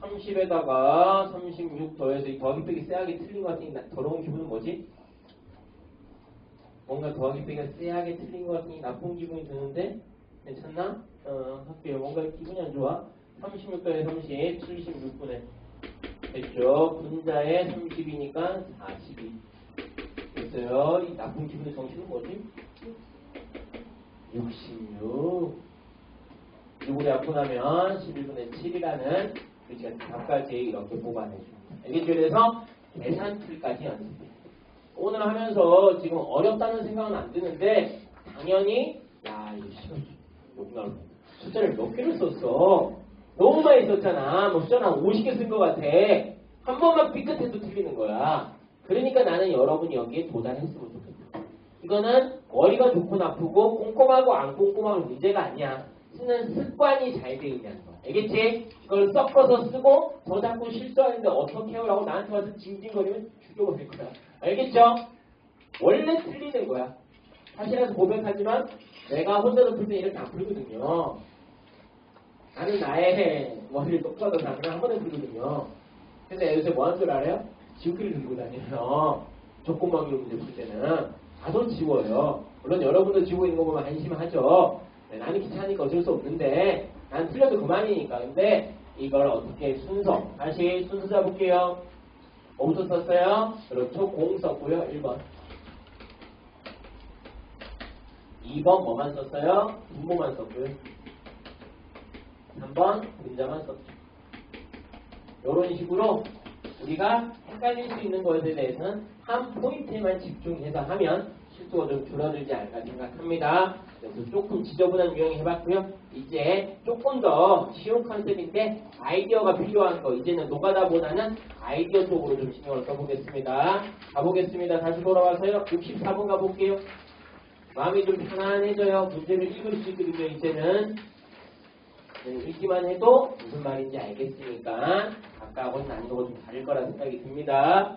30에다가 36 더해서 이 더하기 빼기 쎄하게 틀린 것 같으니 더러운 기분은 뭐지? 뭔가 더하기 빼기가 쎄하게 틀린 것 같으니 나쁜 기분이 드는데 괜찮나? 할게요. 뭔가 기분이 안 좋아. 36 더해 30, 76분에 됐죠? 분자에 30이니까 42 됐어요. 이 나쁜 기분의 정신은 뭐지? 66 이보다 약분하면 11분의 7이라는 글씨가 답까지 이렇게 뽑아내줍니다. 알겠죠? 그래서 계산틀까지 연습해요. 오늘 하면서 지금 어렵다는 생각은 안 드는데 당연히 야 이거 시간 여기가 숫자를 몇 개를 썼어? 너무 많이 썼잖아. 뭐 숫자는 한 50개 쓴 것 같아. 한 번만 삐끗해도 틀리는 거야. 그러니까 나는 여러분이 여기에 도달했으면 좋겠다. 이거는 머리가 좋고 나쁘고 꼼꼼하고 안 꼼꼼하고 문제가 아니야. 쓰는 습관이 잘 돼 있냐는 거. 알겠지? 이걸 섞어서 쓰고 더 자꾸 실수하는데 어떻게 해요라고 나한테 와서 징징거리면 죽여버릴 거야. 알겠죠? 원래 틀리는 거야. 사실은 고백하지만 내가 혼자서 풀 때 이렇게 안 풀거든요. 나는 나의 머리를 똑바로 나는 한 번에 풀거든요. 근데 요새 뭐 하는 줄 알아요? 지우개를 들고 다녀요. 조건방기 문제 풀 때는 다도 지워요. 물론 여러분도 지우고 있는 거 보면 안심하죠. 네, 나는 귀찮으니까 어쩔 수 없는데 난 틀려도 그만이니까. 근데 이걸 어떻게 다시 순서 잡을게요. 뭐부터 썼어요? 그렇죠. 공 썼고요. 1번 2번 뭐만 썼어요? 분모만 썼고요. 3번 분자만 썼죠. 이런 식으로 우리가 헷갈릴 수 있는 것에 대해서는 한 포인트에만 집중해서 하면 실수가 좀 줄어들지 않을까 생각합니다. 그래서 조금 지저분한 유형 해봤고요. 이제 조금 더 쉬운 컨셉인데 아이디어가 필요한 거 이제는 노가다보다는 아이디어 쪽으로 좀 신경을 써보겠습니다. 가보겠습니다. 다시 돌아와서요. 64번 가볼게요. 마음이 좀 편안해져요. 문제를 읽을 수 있거든요. 이제는 읽기만 해도 무슨 말인지 알겠으니까 아까하고는 난이도가 좀 다를 거라 생각이 듭니다.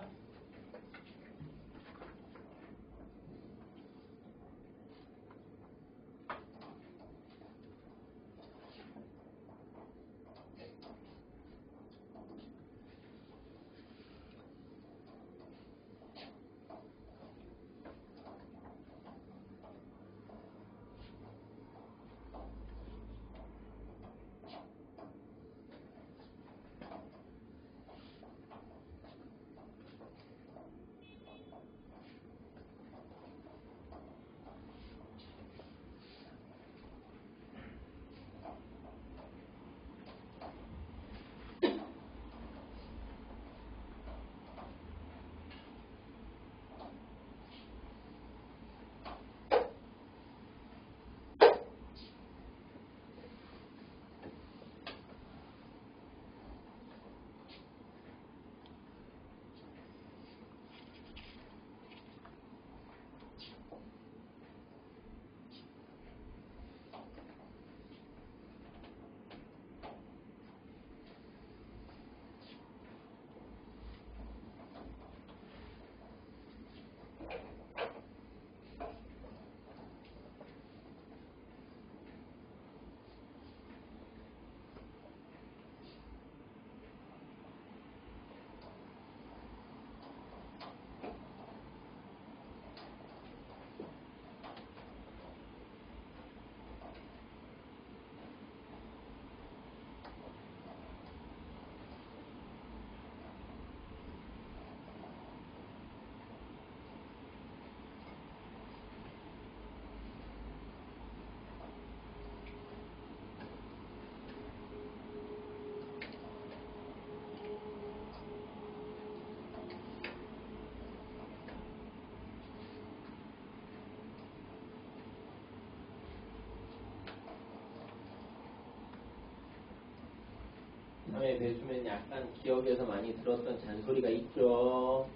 다음에 배수면 약간 기억에서 많이 들었던 잔소리가 있죠.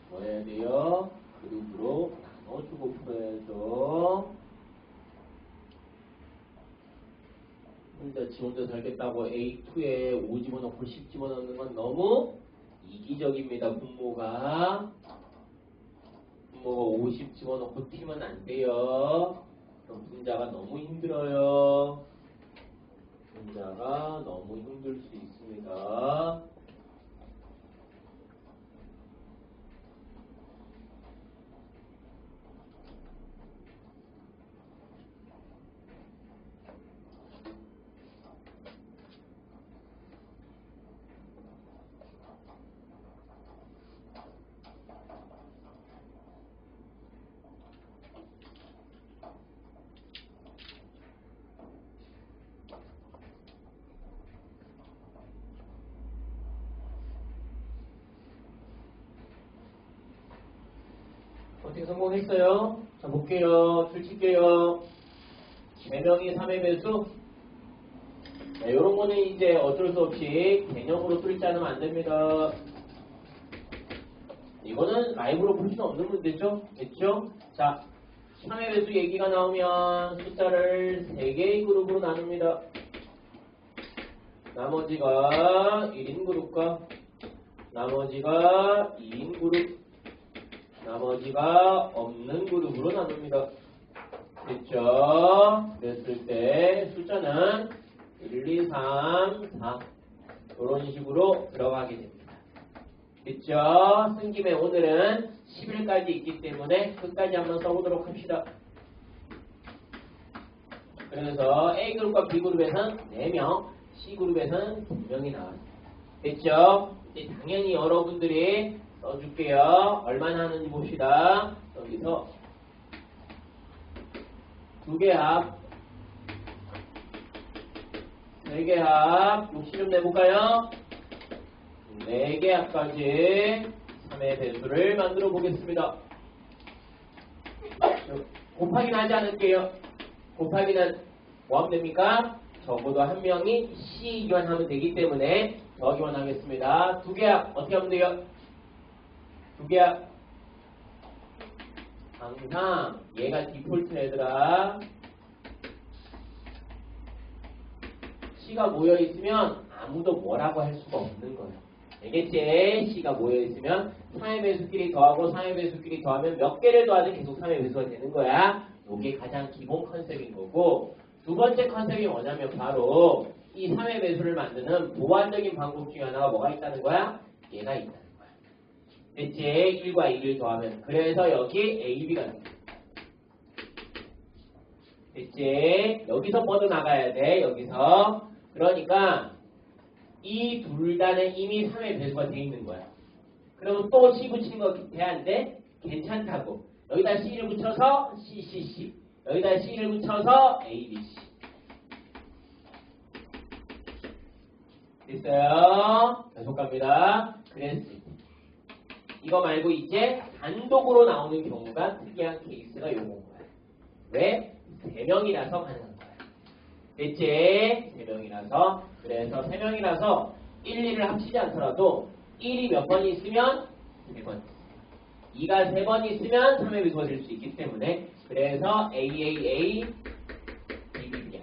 뭐 해야 돼요? 그룹으로 나눠주고 풀어야죠. 혼자 지 혼자 살겠다고 A2에 5 집어넣고 10 집어넣는 건 너무 이기적입니다. 분모가 50 집어넣고 T면 안 돼요. 그럼 분자가 너무 힘들어요. 분자가 너무 힘들 수 있습니다. 어떻게 성공했어요? 자, 볼게요. 줄 칠게요. 개명이 3의 배수. 네, 요런 거는 이제 어쩔 수 없이 개념으로 풀지 않으면 안 됩니다. 이거는 라이브로 풀 수는 없는 문제죠? 됐죠? 자, 3의 배수 얘기가 나오면 숫자를 3개의 그룹으로 나눕니다. 나머지가 1인 그룹과 나머지가 2인 그룹, 나머지가 없는 그룹으로 나눕니다. 됐죠? 그랬을 때 숫자는 1, 2, 3, 4 이런 식으로 들어가게 됩니다. 됐죠? 쓴 김에 오늘은 10일까지 있기 때문에 끝까지 한번 써보도록 합시다. 그래서 A그룹과 B그룹에서는 4명, C그룹에서는 2명이 나왔습니다. 됐죠? 이제 당연히 여러분들이 써줄게요. 얼마나 하는지 봅시다. 여기서 2개 합, 3개 합, 욕심 좀 내볼까요? 4개 합까지 3의 배수를 만들어 보겠습니다. 곱하기는 하지 않을게요. 곱하기는 뭐 하면 됩니까? 적어도 한 명이 C이기만 하면 되기 때문에 더하기만 하겠습니다. 2개 합 어떻게 하면 돼요? 2개 합 항상 얘가 디폴트 얘들아. C가 모여있으면 아무도 뭐라고 할 수가 없는 거예요. 알겠지? C가 모여있으면 3의 배수끼리 더하고 3의 배수끼리 더하면 몇 개를 더하든 계속 3의 배수가 되는 거야. 이게 가장 기본 컨셉인 거고, 두 번째 컨셉이 뭐냐면 바로 이 3의 배수를 만드는 보완적인 방법 중에 하나가 뭐가 있다는 거야? 얘가 있다는 거야. 됐지? 1과 2를 더하면. 그래서 여기 AB가 됩니다. 됐지? 여기서 뻗어나가야 돼. 여기서. 그러니까 이 둘 다는 이미 3의 배수가 돼 있는 거야. 그러면 또 C 붙이는 거 돼 안 돼? 괜찮다고. 여기다 C를 붙여서 CCC. 여기다 C를 붙여서 ABC. 됐어요? 계속 갑니다. 그랬을 때. 이거 말고 이제 단독으로 나오는 경우가 특이한 케이스가 요건 거야. 왜? 3명이라서 가능한 거야. 됐지? 3명이라서. 그래서 3명이라서 1, 2를 합치지 않더라도 1이 몇 번 있으면 3번. 2가 3번 있으면 3의 배수가 될 수 있기 때문에 그래서 AAA BBB야.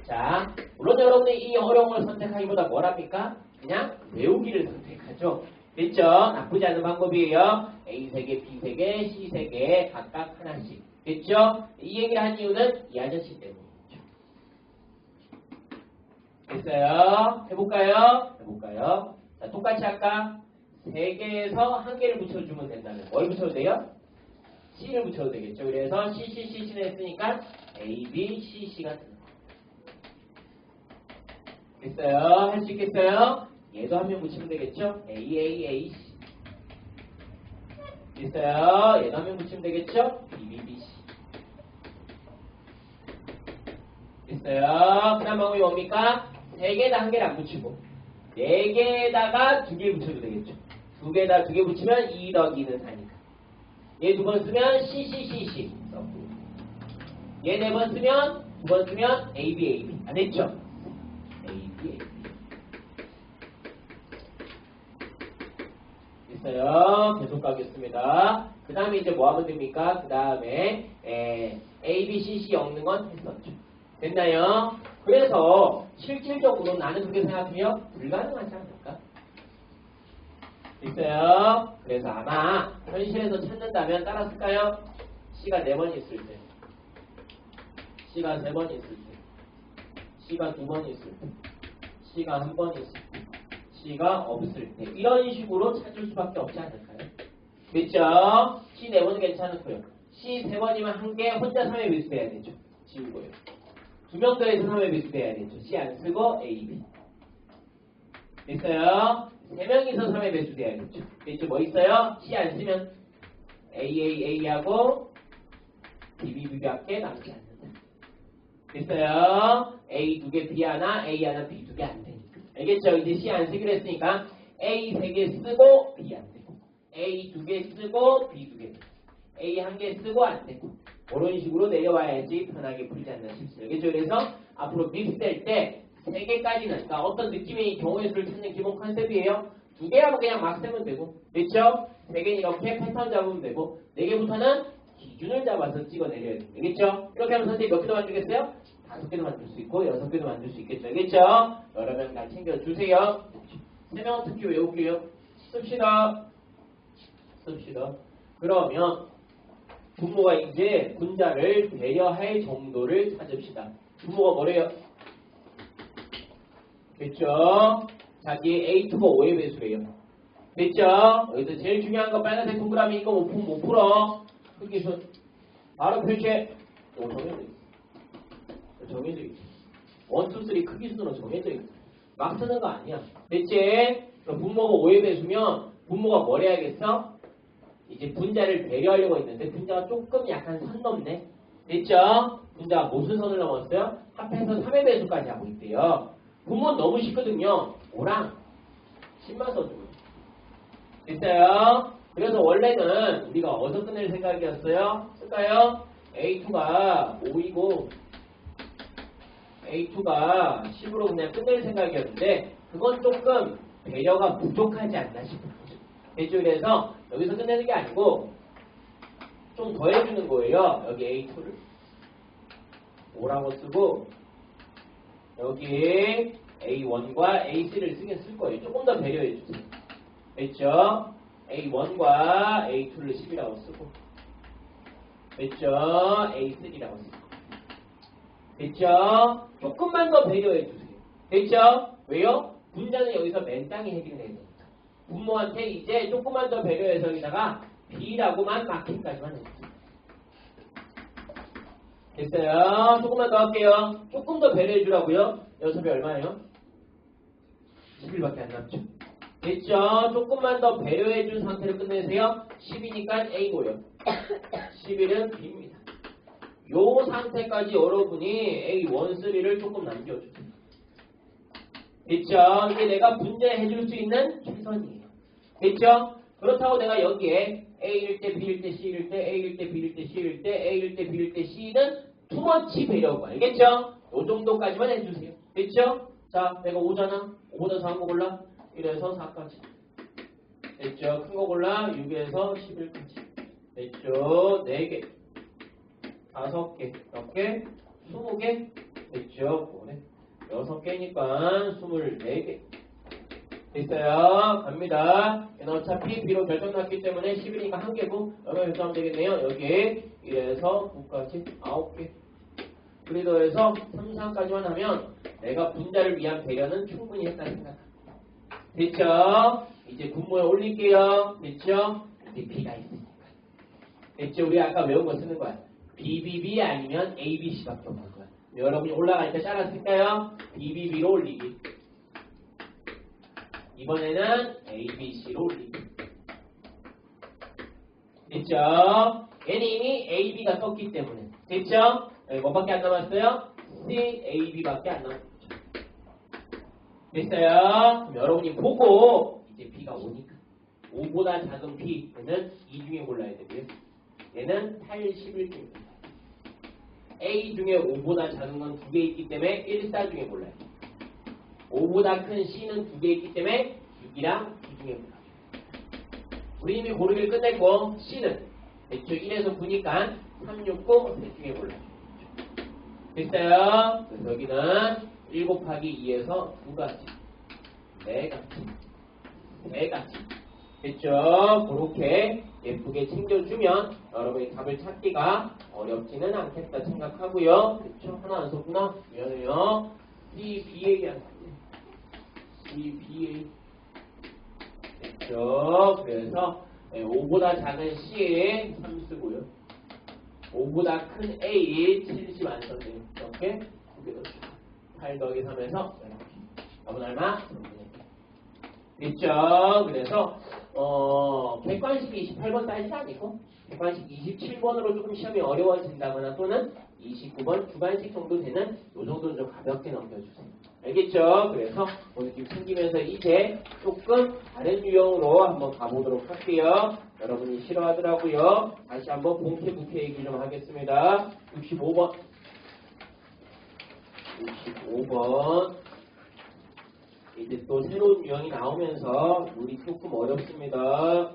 자, 물론 여러분이 이 어려운 걸 선택하기보다 뭐랍니까? 그냥 외우기를 선택하죠. 됐죠? 나쁘지 않은 방법이에요. A 3개, B 3개, C 3개 각각 하나씩. 됐죠? 이 얘기를 한 이유는 이 아저씨 때문이죠. 됐어요? 해볼까요? 해볼까요? 자, 똑같이 할까? 3개에서 1개를 붙여주면 된다면 뭘 붙여도 돼요? C를 붙여도 되겠죠. 그래서 CCCC를 했으니까 A, B, C, C가 되는 거예요. 됐어요? 할 수 있겠어요? 얘도 한 명 붙이면 되겠죠? A, A, A, C. 됐어요? 얘도 한 명 붙이면 되겠죠? B, B, B, C. 됐어요? 그 다음 방법이 뭡니까? 3개에다 1개를 안 붙이고 4개에다가 2개 붙여도 되겠죠. 2개에다 2개 붙이면 2 더하기 2는 4니까. 얘 2번 쓰면 CCCC 썼고, 얘 4번 쓰면 2번 쓰면 AB AB. 안 했죠? AB AB. 됐어요. 계속 가겠습니다. 그 다음에 이제 뭐 하면 됩니까? 그 다음에 A, B, C, C 엮는 건 했었죠. 됐나요? 그래서 실질적으로 나는 그렇게 생각해요? 불가능하지 않을까? 됐어요? 그래서 아마 현실에서 찾는다면 따라 쓸까요? C가 4번 있을 때, C가 3번 있을 때, C가 2번 있을 때, C가 1번 있을 때, C가 없을 때 이런 식으로 찾을 수밖에 없지 않을까요? 됐죠? C 4번은 괜찮고요. C 3번이면 한 개 혼자 3회 배수돼야 되죠. 지우고요. 2명 더해서 3회 배수돼야 되죠. C 안 쓰고 A, B. 됐어요? 3명이서 3회 배수돼야겠죠. 됐죠? 뭐 있어요? C 안 쓰면 A하고 BB밖에 남지 않는다. 됐어요? A 2개, B 하나, A 하나, B 2개 안 되니까. 알겠죠? 이제 C 안 쓰기로 했으니까 A 3개 쓰고 B 안 되고, A 2개 쓰고 B 2개 되고, A 1개 쓰고 안 되고, 그런 식으로 내려와야지 편하게 풀지 않나 싶어요. 알겠죠? 그래서 앞으로 비슷할 때 3개까지는, 그러니까 어떤 느낌의 경우의 수를 찾는 기본 컨셉이에요. 2개 하면 그냥 막 세면 되고, 됐죠? 3개는 이렇게 패턴 잡으면 되고, 4개부터는 기준을 잡아서 찍어 내려야 돼요. 알겠죠? 이렇게 하면 선생님 몇 개도 만들겠어요? 5개도 만들 수 있고 6개도 만들 수 있겠죠. 알겠죠? 여러 명 다 챙겨주세요. 3명 특히 외울게요. 씁시다. 그러면 부모가 이제 분자를 배려할 정도를 찾읍시다. 부모가 뭐래요? 됐죠? 자기 A2가 5의 배수래요. 됐죠? 여기서 제일 중요한 거 빨간색 동그라미 이거 못 풀어. 흑기순 바로 표시해. 이거 정해져 있어. 정해져 있어. 1, 2, 3 크기 순으로 정해져 있어. 막 쓰는 거 아니야. 됐지? 그럼 분모가 5의 배수면 분모가 뭘 해야겠어? 이제 분자를 배려하려고 했는데 분자가 조금 약간 선 넘네. 됐죠? 분자가 무슨 선을 넘었어요? 합해서 3의 배수까지 하고 있대요. 분모는 너무 쉽거든요. 5랑 10만 써주고. 됐어요? 그래서 원래는 우리가 어디서 끝낼 생각이었어요? 쓸까요? A2가 5이고 A2가 10으로 그냥 끝낼 생각이었는데 그건 조금 배려가 부족하지 않나 싶어요. 됐죠? 그래서 여기서 끝내는 게 아니고 좀 더 해주는 거예요. 여기 A2를 5라고 쓰고 여기 A1과 A3를 쓰긴 쓸 거예요. 조금 더 배려해 주세요. 됐죠? A1과 A2를 10이라고 쓰고 됐죠? A3라고 쓰고 됐죠? 조금만 더 배려해 주세요. 됐죠? 왜요? 분자는 여기서 맨 땅에 해결해야 되니까. 부모한테 이제 조금만 더 배려해서 여기다가 B라고만 마킹까지만 해주세요. 됐어요? 조금만 더 할게요. 조금 더 배려해 주라고요. 6이 얼마예요? 11밖에 안 남죠. 됐죠? 조금만 더 배려해 준 상태로 끝내세요. 10이니까 A고요. 11은 B입니다. 요 상태까지 여러분이 A1, 3를 조금 남겨주세요. 됐죠? 이게 내가 분자해 줄 수 있는 최선이에요. 됐죠? 그렇다고 내가 여기에 A일 때, B일 때, C일 때, A일 때, B일 때, C일 때, A일 때, B일 때, C는 투머치 배려고. 알겠죠? 요 정도까지만 해주세요. 됐죠? 자, 내가 5잖아. 5보다 작은 거 골라. 1에서 4까지. 됐죠? 큰 거 골라. 6에서 11까지. 됐죠? 4개. 5개. 몇 개? 20개. 됐죠? 그래. 6개니까 24개. 됐어요? 갑니다. 얘는 어차피 B로 결정났기 때문에 10이니까 1개고 여기가 결정하면 되겠네요. 여기 1에서 9까지 9개. 그리더해서 3, 4까지만 하면 내가 분자를 위한 배려는 충분히 했다 생각합니다. 됐죠? 이제 분모에 올릴게요. 됐죠? 이제 B가 있으니까. 됐죠? 우리 아까 외운 거 쓰는 거야. BBB 아니면 ABC밖에 없는 거야. 여러분이 올라갈 때 따라 쓸까요? BBB로 올리기. 이번에는 ABC로 올리기. 됐죠? 얘는 이미 AB가 떴기 때문에. 됐죠? 여기 뭐밖에 안 남았어요? C, AB밖에 안 남았죠. 됐어요? 그럼 여러분이 보고 이제 B가 오니까 5보다 작은 B는 이 중에 골라야 되고요. 얘는 81입니다. A 중에 5보다 작은 건 2개 있기 때문에 1, 4 중에 골라요. 5보다 큰 C는 2개 있기 때문에 6이랑 2 중에 골라요. 우리 이미 고르기를 끝냈고 C는 대충 1에서 9니까 3, 6, 9 셋 중에 골라. 됐어요? 그래서 여기는 1 곱하기 2에서 2가지 4가지 됐죠? 그렇게 예쁘게 챙겨주면 여러분이 답을 찾기가 어렵지는 않겠다 생각하고요. 그렇죠? 하나 안 썼구나? 미안해요. CBA 한 CBA 됐죠? 그래서 5보다 작은 C에 3 쓰고요. 5보다 큰 A 70 안 썼네요. 이렇게 2개 넣죠. 8 더하기 3에서 이렇게. 여러분 얼마? 됐죠? 그래서 객관식 28번 따지지 아니고 객관식 27번으로 조금 시험이 어려워진다거나 또는 29번 주관식 정도 되는 요 정도는 좀 가볍게 넘겨주세요. 알겠죠? 그래서 오늘 느낌 생기면서 이제 조금 다른 유형으로 한번 가보도록 할게요. 여러분이 싫어하더라고요. 다시 한번 본캐 부캐 얘기 좀 하겠습니다. 65번 65번 이제 또 새로운 유형이 나오면서 우리 조금 어렵습니다.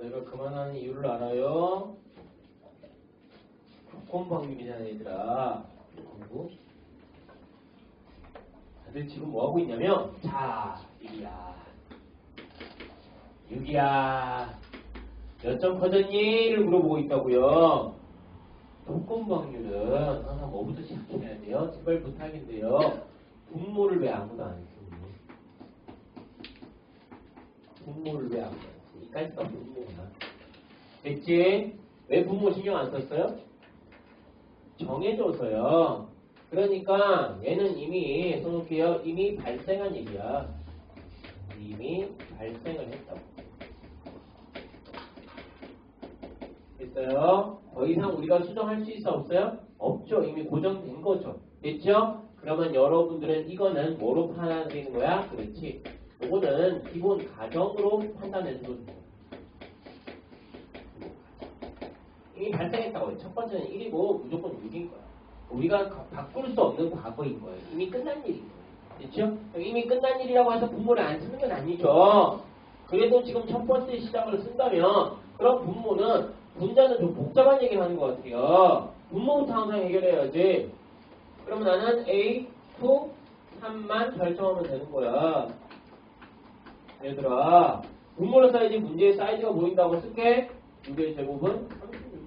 내가 그만하는 이유를 알아요? 조건방률이잖아 얘들아. 그리고 다들 지금 뭐하고 있냐면 자 6이야 몇 점 커졌니?를 물어보고 있다고요. 조건방률은 항상 뭐부터 시작해야 돼요? 제발 부탁인데요. 분모를 왜 아무도 안 해? 분모를 왜 안 해? 이까지가 분모구나. 됐지? 왜 분모 신경 안 썼어요? 정해줘서요. 그러니까 얘는 이미 써놓을게요. 이미 발생한 일이야. 이미 발생을 했다고. 됐어요? 더 이상 우리가 수정할 수 있어 없어요? 없죠. 이미 고정된 거죠. 됐죠? 그러면 여러분들은 이거는 뭐로 판단되는 거야? 그렇지. 이거는 기본 가정으로 판단해주고 있는 거야. 이미 발생했다고 해. 첫 번째는 1이고 무조건 6인 거야. 우리가 바꿀 수 없는 과거인 거예요. 이미 끝난 일인 거예요. 그렇죠? 이미 끝난 일이라고 해서 분모를 안 쓰는 건 아니죠. 그래도 지금 첫 번째 시작을 쓴다면 그럼 분모는 분자는 좀 복잡한 얘기를 하는 것 같아요. 분모부터 항상 해결해야지. 그러면 나는 A, 2, 3만 결정하면 되는 거야. 얘들아, 분모를 써야지 문제의 사이즈가 보인다고 쓸게. 6의 제곱은 36.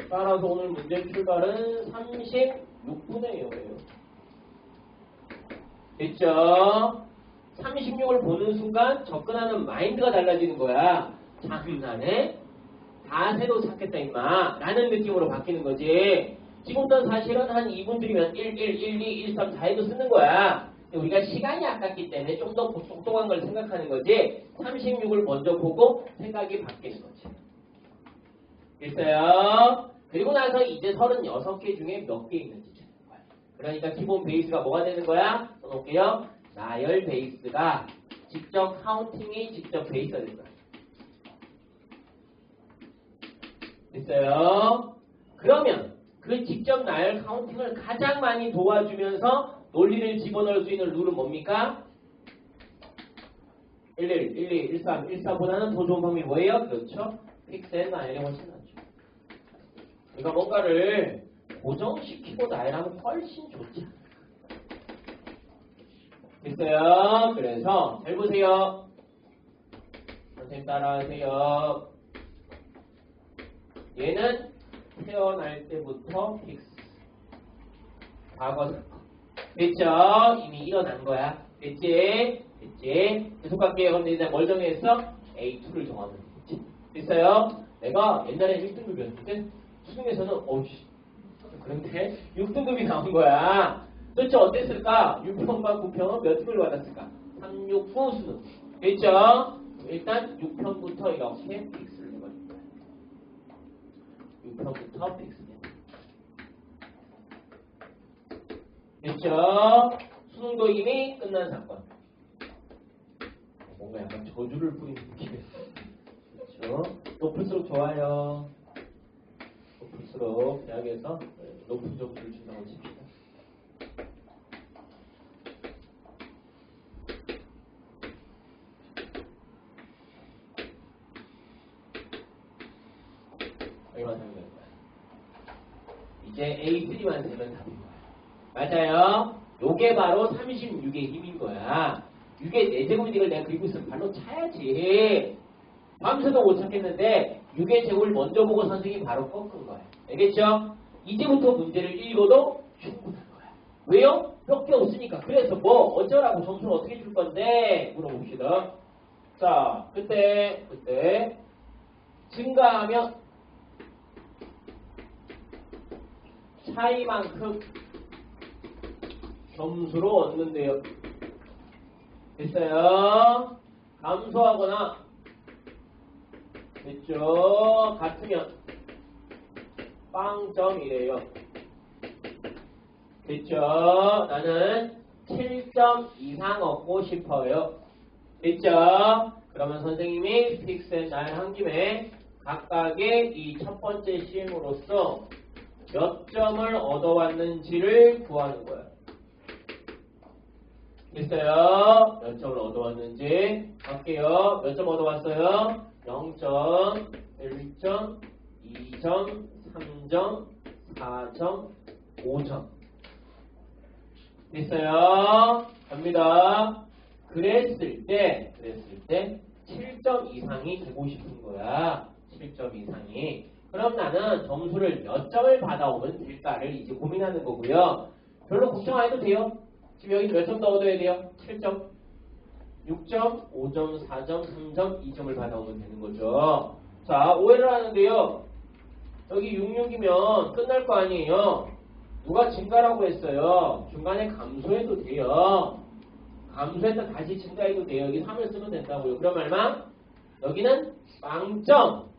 따라서 오늘 문제 출발은 36분의 0이에요. 됐죠? 36을 보는 순간 접근하는 마인드가 달라지는 거야. 장난해? 다 새로 찾겠다 임마 라는 느낌으로 바뀌는 거지. 지금부터 사실은 한 2분 들이면 1, 1, 1, 2, 1, 3, 4에도 쓰는 거야. 우리가 시간이 아깝기 때문에 좀 더 똑똑한 걸 생각하는 거지. 36을 먼저 보고 생각이 바뀌는 거지. 됐어요? 그리고 나서 이제 36개 중에 몇 개 있는지 찾는 거야. 그러니까 기본 베이스가 뭐가 되는 거야? 써놓을게요. 나열 베이스가 직접 카운팅이 직접 베이스가 되는 거야. 됐어요? 그러면 그 직접 나열 카운팅을 가장 많이 도와주면서 논리를 집어넣을 수 있는 룰은 뭡니까? 11, 12, 13, 14보다는 더 좋은 방법이 뭐예요? 그렇죠? 픽스앤 나열이 훨씬 낫죠. 그러니까 뭔가를 고정시키고 나열하면 훨씬 좋지. 됐어요? 그래서 잘 보세요. 선생님 따라하세요. 얘는 태어날 때부터 픽스. 과거 사건. 됐죠? 이미 일어난 거야. 됐지? 됐지? 계속 갈게요. 그럼 이제 뭘 정했어? A2를 정하면 됐지? 됐어요? 내가 옛날에 1등급이었는데 수능에서는 어우씨 그런데 6등급이 나온 거야. 도대체 어땠을까? 6편과 9편은 몇 등을 받았을까? 3, 6, 9 수능. 됐죠? 일단 6편부터 이렇게 픽스를 해버릴 거야. 6편부터 픽스. 됐죠? 수능도 이미 끝난 사건. 뭔가 약간 저주를 뿌리는 느낌이에요. 그렇죠? 높을수록 좋아요. 높을수록 대학에서 높은 점수를 준다고 칩시다. 여기만 하면 되는 거야. 이제 A3만 되면 답인 거야. 맞아요. 요게 바로 36의 힘인 거야. 6의 4제곱 이걸 내가 그리고 있으면 발로 차야지. 밤새도 못 찾겠는데 6의 제곱을 먼저 보고 선생님이 바로 꺾은 거야. 알겠죠? 이제부터 문제를 읽어도 충분한 거야. 왜요? 몇 개 없으니까. 그래서 뭐 어쩌라고 점수를 어떻게 줄 건데 물어봅시다. 자, 그때 증가하면 차이만큼 점수로 얻는데요. 됐어요? 감소하거나 됐죠? 같으면 빵점이래요. 됐죠? 나는 7점 이상 얻고 싶어요. 됐죠? 그러면 선생님이 픽스앤 나열 한 김에 각각의 이 첫 번째 시험으로서 몇 점을 얻어왔는지를 구하는 거야. 됐어요? 몇 점을 얻어왔는지 할게요. 몇 점 얻어왔어요? 0점, 1점, 2점, 3점, 4점, 5점. 됐어요? 갑니다. 그랬을 때 7점 이상이 되고 싶은 거야. 7점 이상이. 그럼 나는 점수를 몇 점을 받아오면 될까를 이제 고민하는 거고요. 별로 걱정 안 해도 돼요. 지금 여기 몇 점 더 얻어야 돼요? 7점, 6점, 5점, 4점, 3점, 2점을 받아오면 되는 거죠. 자, 오해를 하는데요. 여기 66이면 끝날 거 아니에요. 누가 증가라고 했어요. 중간에 감소해도 돼요. 감소했다 다시 증가해도 돼요. 여기 3을 쓰면 된다고요. 그럼 얼마? 여기는 빵점.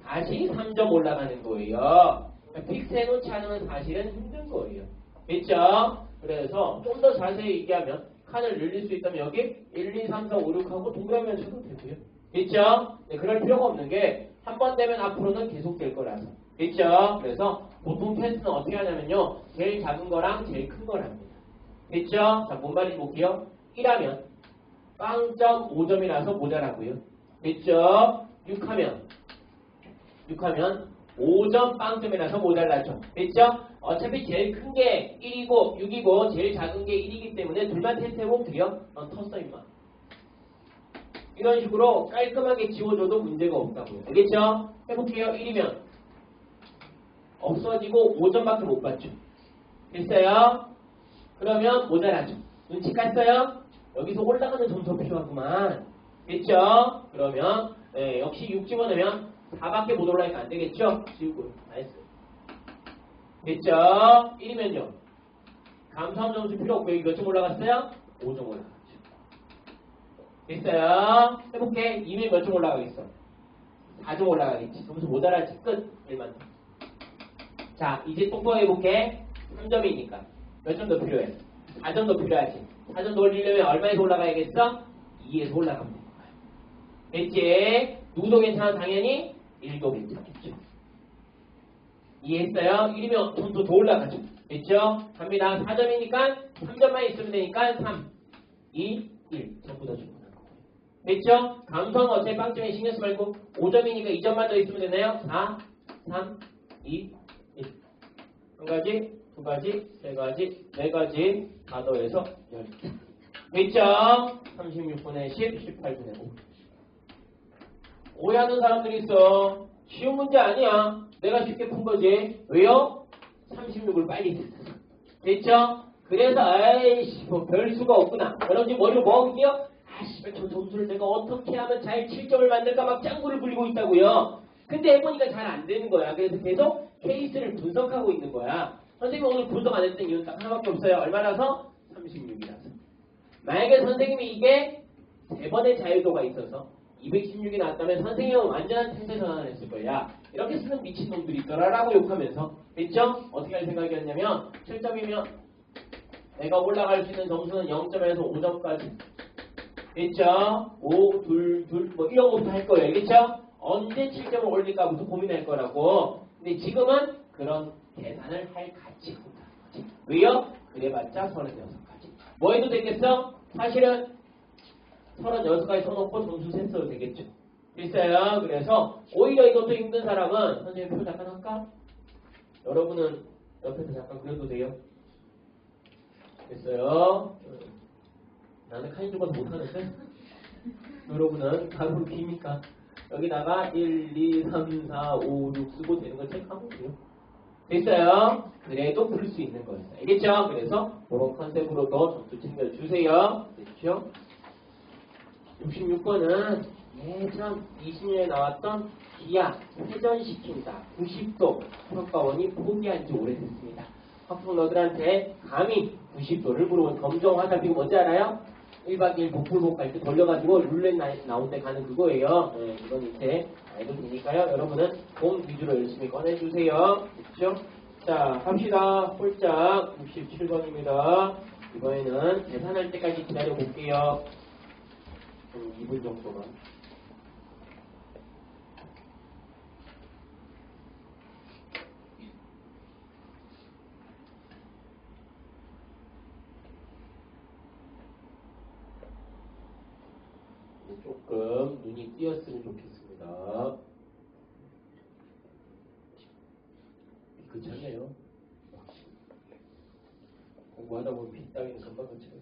다시 3점 올라가는 거예요. 픽스 해놓지 않으면 사실은 힘든 거예요. 됐죠? 그래서 좀 더 자세히 얘기하면 칸을 늘릴 수 있다면 여기 1, 2, 3, 4, 5, 6하고 동그라미만 쳐도 되고요. 됐죠? 네, 그럴 필요가 없는 게 한 번 되면 앞으로는 계속 될 거라서. 됐죠? 그래서 보통 테스트는 어떻게 하냐면요. 제일 작은 거랑 제일 큰 거랍니다. 됐죠? 자, 뭔 말인지 볼게요. 1하면 빵점 5점이라서 모자라고요. 됐죠? 6하면 5점 빵점이라서 모자라죠. 됐죠? 어차피 제일 큰 게 1이고 6이고 제일 작은 게 1이기 때문에 둘만 테스트해보면 돼요. 넌 텄어 임마. 이런 식으로 깔끔하게 지워줘도 문제가 없다고요. 알겠죠? 해볼게요. 1이면 없어지고 5점밖에 못 받죠. 됐어요? 그러면 모자라죠. 눈치 깠어요? 여기서 올라가는 점수가 필요하구만. 됐죠? 그러면 네, 역시 6 집어넣으면 4밖에 못 올라가니까 안 되겠죠? 지우고요. 나이스. 됐죠? 1이면요. 감소함 점수 필요 없고 여기 몇 점 올라갔어요? 5점 올라갔죠. 됐어요? 해볼게. 2면 몇 점 올라가겠어? 4점 올라가겠지. 점수 모자랄지 끝. 1만 점. 자, 이제 똑똑하게 해볼게. 3점이니까. 몇 점 더 필요해? 4점 더 필요하지. 4점 더 올리려면 얼마에서 올라가야겠어? 2에서 올라가면 되는 거야. 됐지? 누구도 괜찮아? 당연히 1도 괜찮겠죠. 이해했어요? 1이면 점수 더 올라가죠. 됐죠? 갑니다. 4점이니까 3점만 있으면 되니까 3, 2, 1. 전부 다 주문한 거고요. 됐죠? 감소는 어차피 빵점에 신경 쓰지 말고 5점이니까 2점만 더 있으면 되나요? 4, 3, 2, 1. 한 가지, 두 가지, 세 가지, 네 가지 다 더해서 10개. 됐죠? 36분의 10, 18분의 5. 오해하는 사람들이 있어. 쉬운 문제 아니야. 내가 쉽게 푼 거지. 왜요? 36을 빨리 됐어. 됐죠? 그래서 아이씨 뭐 별수가 없구나. 여러분 지금 머리로 뭐 하고요? 아씨 저 점수를 내가 어떻게 하면 잘 7점을 만들까 막 짱구를 부리고 있다고요. 근데 해보니까 잘 안 되는 거야. 그래서 계속 케이스를 분석하고 있는 거야. 선생님이 오늘 분석 안 했던 이유는 딱 하나밖에 없어요. 얼마라서? 36이라서. 만약에 선생님이 이게 3번의 자유도가 있어서 216이 나왔다면 선생님은 완전한 태세 전환을 했을 거야. 이렇게 쓰는 미친놈들이 있더라라고 욕하면서. 됐죠? 어떻게 할 생각이었냐면 7점이면 내가 올라갈 수 있는 점수는 0점에서 5점까지. 됐죠? 5, 2, 2, 뭐 이런 것부터 할 거예요. 알겠죠? 언제 7점을 올릴까부터 고민할 거라고. 근데 지금은 그런 계산을 할 가치가 없다는 거지. 왜요? 그래봤자 36가지. 뭐 해도 되겠어? 사실은 36가지 써놓고 점수 셌어도 되겠죠. 됐어요? 그래서 오히려 이것도 힘든 사람은 선생님 표 잠깐 할까? 여러분은 옆에서 잠깐 그려도 돼요? 됐어요? 나는 칸이 좁아서 못하는데 여러분은 가로 기니까 여기다가 1, 2, 3, 4, 5, 6 쓰고 되는 거 체크하면 돼요. 됐어요? 그래도 풀 수 있는 거예요. 알겠죠? 그래서 그런 컨셉으로 더 점수 챙겨주세요. 됐죠? 66번은 예전 20년에 나왔던 기하 회전시킨다 90도 평가원이 포기한 지 오래됐습니다. 학부모들한테 감히 90도를 물어본 검정화살 이거 뭔지 알아요? 1박 2일 복불복 갈 때 돌려가지고 룰렛 나올 때 가는 그거예요. 네, 이건 이제 알고 되니까요. 여러분은 공 위주로 열심히 꺼내주세요. 그렇죠? 자, 갑시다. 홀짝 67번입니다. 이번에는 계산할 때까지 기다려볼게요. 2분 정도만. 조금 눈이 띄었으면 좋겠습니다. 그렇잖아요. 공부하다 보면 피 따위는 금방 그쳐요.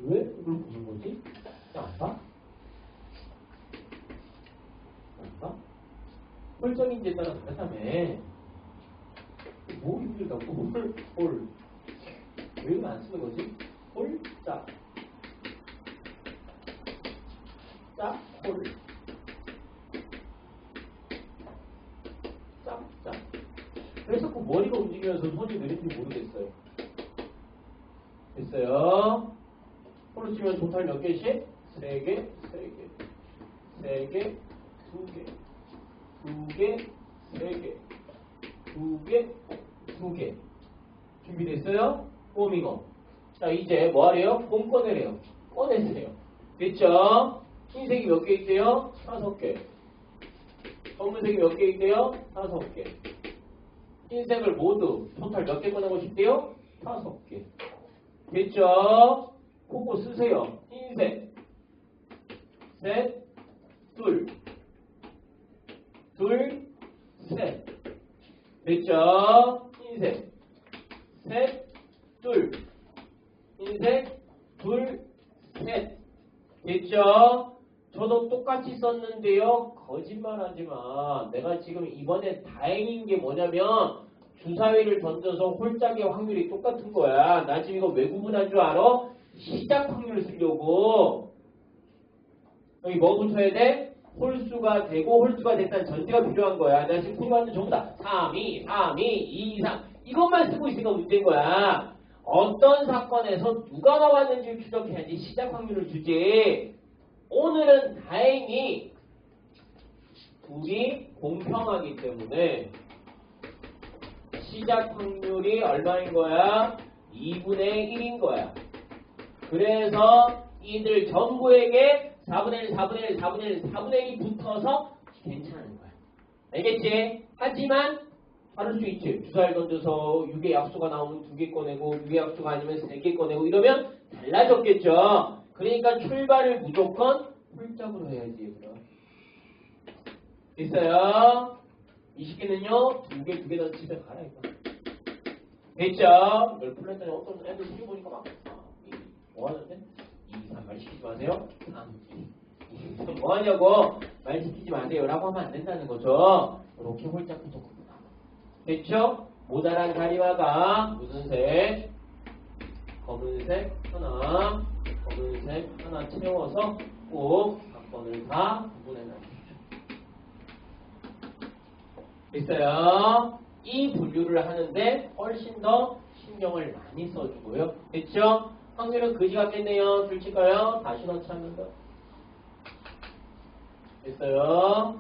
왜 이걸 보는 거지? 안 봐? 안 봐? 홀적인지에 따라 다르다며. 뭐 힘들다고? 홀. 왜 이거 안 쓰는 거지? 홀짝. 짝, 홀. 짝짝. 그래서 그 머리가 움직이면서 손이 느린지 모르겠어요. 됐어요? 홀로 치면 토탈 몇 개씩? 3개, 3개. 3개, 2개. 2개, 3개. 2개, 2개. 준비됐어요? 꼬미고. 자, 이제 뭐 하래요? 공 꺼내래요. 꺼내세요. 됐죠? 흰색이 몇 개 있대요? 5개. 검은색이 몇 개 있대요? 5개. 흰색을 모두 토탈 몇 개 꺼내고 싶대요? 5개. 됐죠? 그거 쓰세요. 흰색. 셋, 둘. 둘, 셋. 됐죠? 흰색. 셋, 둘. 흰색, 둘, 셋. 됐죠? 저도 똑같이 썼는데요. 거짓말하지 마. 내가 지금 이번에 다행인 게 뭐냐면 주사위를 던져서 홀짝의 확률이 똑같은 거야. 나 지금 이거 왜 구분한 줄 알아? 시작 확률을 쓰려고. 여기 뭐 붙어야 돼? 홀수가 되고 홀수가 됐다는 전제가 필요한 거야. 나 지금 풀이하는 전부 다 3, 2, 3, 2, 2, 3 이것만 쓰고 있으니까 문제인 거야. 어떤 사건에서 누가 나왔는지를 추적해야지 시작 확률을 주지. 오늘은 다행히 둘이 공평하기 때문에 시작 확률이 얼마인 거야? 2분의 1인 거야. 그래서 이들 전부에게 4분의 1, 4분의 1, 4분의 1, 4분의 1이 붙어서 괜찮은 거야. 알겠지? 하지만 다를 수 있지. 주사를 던져서 6의 약수가 나오면 2개 꺼내고 6의 약수가 아니면 3개 꺼내고 이러면 달라졌겠죠. 그러니까 출발을 무조건 홀짝으로 해야지 얘들아. 됐어요? 20개는요 2개 더 집에 가라 이거. 됐죠? 이걸 풀렸더니 어떤 애들 시험 보니까 막 뭐 하는데? 2, 3 말 시키지 마세요. 3, 2, 뭐 하냐고 말 시키지 마세요 라고 하면 안 된다는 거죠. 이렇게 홀짝 해서 됐죠? 모자란 다리화가 무슨 색? 검은색 하나, 검은색 하나 채워서 꼭 사건을 다 구분해 놔주십시오. 됐어요? 이 분류를 하는데 훨씬 더 신경을 많이 써주고요. 됐죠? 확률은 그지 같겠네요. 줄칠까요? 다시 넣지 합니다. 됐어요?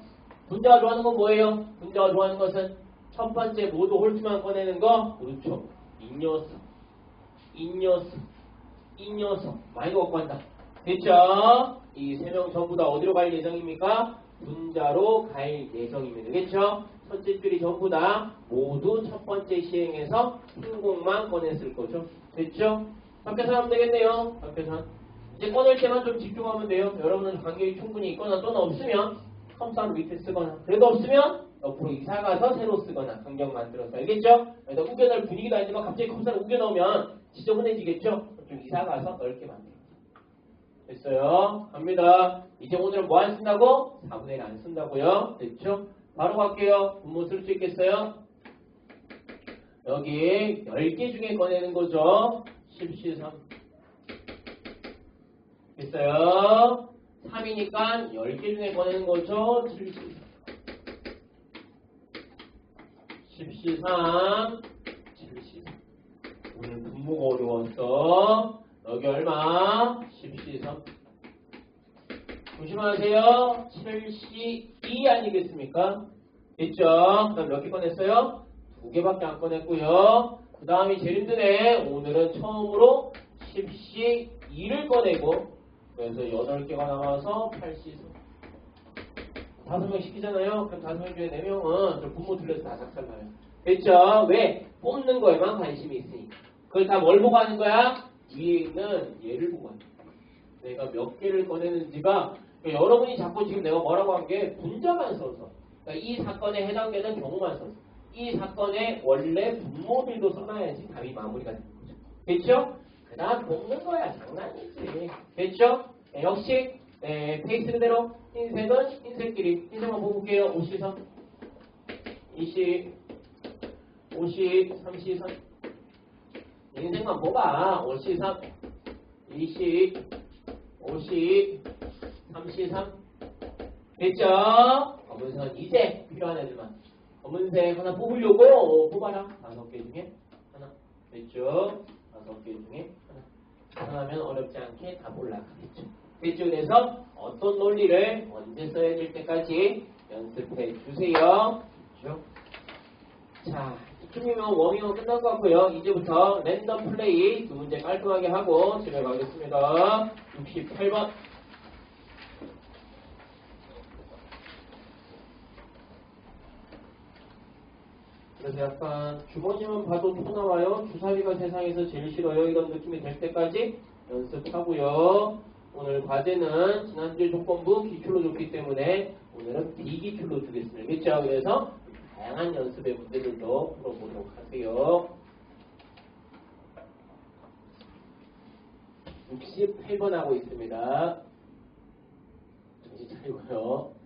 분자가 좋아하는 건 뭐예요? 분자가 좋아하는 것은 첫 번째 모두 홀수만 꺼내는 거. 그렇죠. 이 녀석, 이 녀석, 이 녀석 많이 갖고 간다. 됐죠? 이 세 명 전부 다 어디로 갈 예정입니까? 분자로 갈 예정입니다. 됐죠? 첫째 줄이 전부 다 모두 첫 번째 시행에서 흰 공만 꺼냈을 거죠. 됐죠? 밖에서 하면 되겠네요. 밖에서. 이제 꺼낼 때만 좀 집중하면 돼요. 여러분은 간격이 충분히 있거나 또는 없으면 컴사로 밑에 쓰거나 그래도 없으면 옆으로 이사 가서 새로 쓰거나 간격 만들어서. 알겠죠? 여기다 우겨넣을 분위기도 아니지만 갑자기 컴사를 우겨 넣으면 지저분해지겠죠? 좀 이사 가서 넓게 만들어. 됐어요? 갑니다. 이제 오늘은 뭐 안 쓴다고? 4분의 1 안 쓴다고요? 됐죠? 바로 갈게요. 분모 쓸 수 있겠어요? 여기 10개 중에 꺼내는 거죠. 10C3 됐어요? 3이니까 10개 중에 꺼내는 거죠. 10C3 7C3 오늘 분모가 어려웠어. 여기 얼마? 10C3 조심하세요. 7C2 아니겠습니까? 됐죠? 그 다음 몇 개 꺼냈어요? 2개밖에 안 꺼냈고요. 그 다음이 제일 힘드네. 오늘은 처음으로 10C2를 꺼내고 그래서 8개가 나와서 8C3 5명 시키잖아요. 그럼 5명 중에 4명은 저 분모 틀려서 다 작살나요. 됐죠? 왜? 뽑는 거에만 관심이 있으니까. 그걸 다 뭘 보고 하는 거야? 위에 있는 얘를 보고 하는 거야. 내가 몇 개를 꺼내는지가 그러니까 여러분이 자꾸 지금 내가 뭐라고 한 게 분자만 써서 그러니까 이 사건에 해당되는 경우만 써서 이 사건의 원래 분모들도 써놔야지 답이 마무리가 되는 거죠. 됐죠? 나 먹는 거야. 장난이지. 됐죠? 네, 역시 페이스 그대로 흰색은 흰색끼리 흰색만 뽑을게요. 5C3 2C 5C 3C3 흰색만 뽑아. 5C3 2C 5C 3C3 됐죠? 검은색은 이제 필요한 애들만 검은색 하나 뽑으려고 뽑아라. 5개 중에 하나 됐죠? 5개 중에 하나 하면 어렵지 않게 답 올라가겠죠. 됐죠? 그래서 어떤 논리를 언제 써야 될 때까지 연습해 주세요. 그렇죠? 자, 이쯤이면 워밍업 끝난 것 같고요. 이제부터 랜덤 플레이 두 문제 깔끔하게 하고 집에 가겠습니다. 68번. 그래서 약간 주머니만 봐도 토 나와요. 주사위가 세상에서 제일 싫어요. 이런 느낌이 될 때까지 연습하고요. 오늘 과제는 지난주에 조건부 기출로 줬기 때문에 오늘은 비기출로 주겠습니다. 그렇죠? 그래서 다양한 연습의 문제들도 풀어보도록 하세요. 68번 하고 있습니다. 정신 차리고요.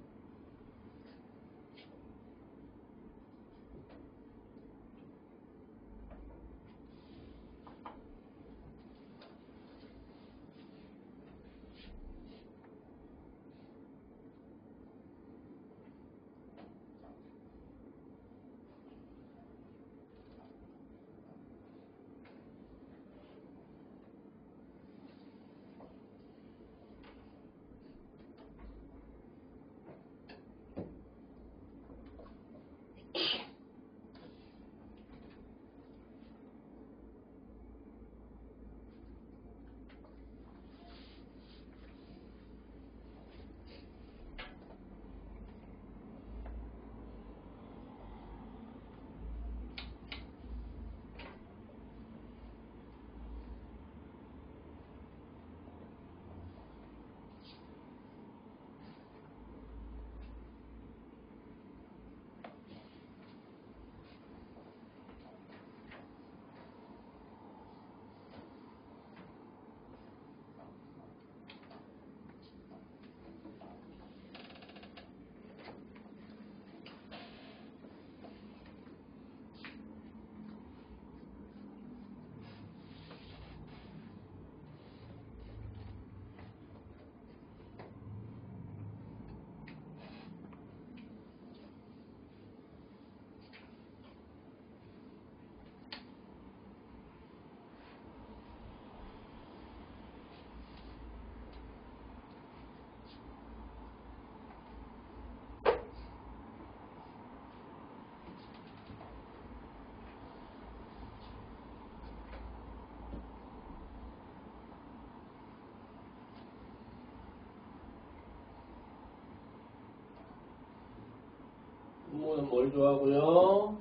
분모는 뭘 좋아하고요?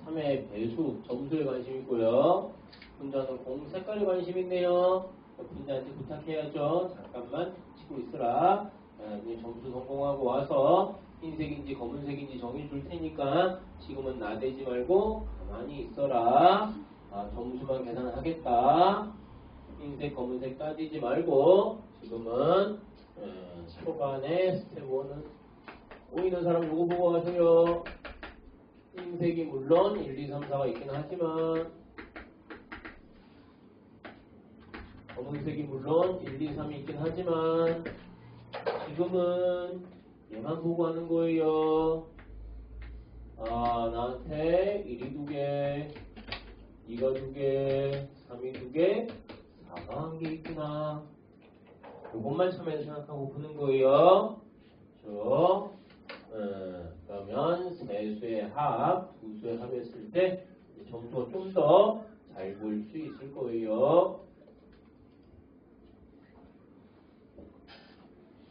3의 배수, 점수에 관심 있고요. 분자는 공 색깔에 관심 있네요. 분자한테 부탁해야죠. 잠깐만 치고 있으라. 점수 성공하고 와서 흰색인지 검은색인지 정해줄 테니까 지금은 나대지 말고 가만히 있어라. 점수만 계산하겠다. 흰색, 검은색 따지지 말고 지금은 초반에 스텝 1은 보이는 사람 요거 보고 하세요. 흰색이 물론 1, 2, 3, 4가 있긴 하지만 검은색이 물론 1, 2, 3이 있긴 하지만 지금은 얘만 보고 하는 거예요. 나한테 1이 2개, 2가 2개, 3이 2개, 4가 1개 있구나. 요것만 처음에 생각하고 보는 거예요. 그렇죠? 그러면 세 수의 합, 두 수의 합했을 때 점수가 좀 더 잘 보일 수 있을 거예요.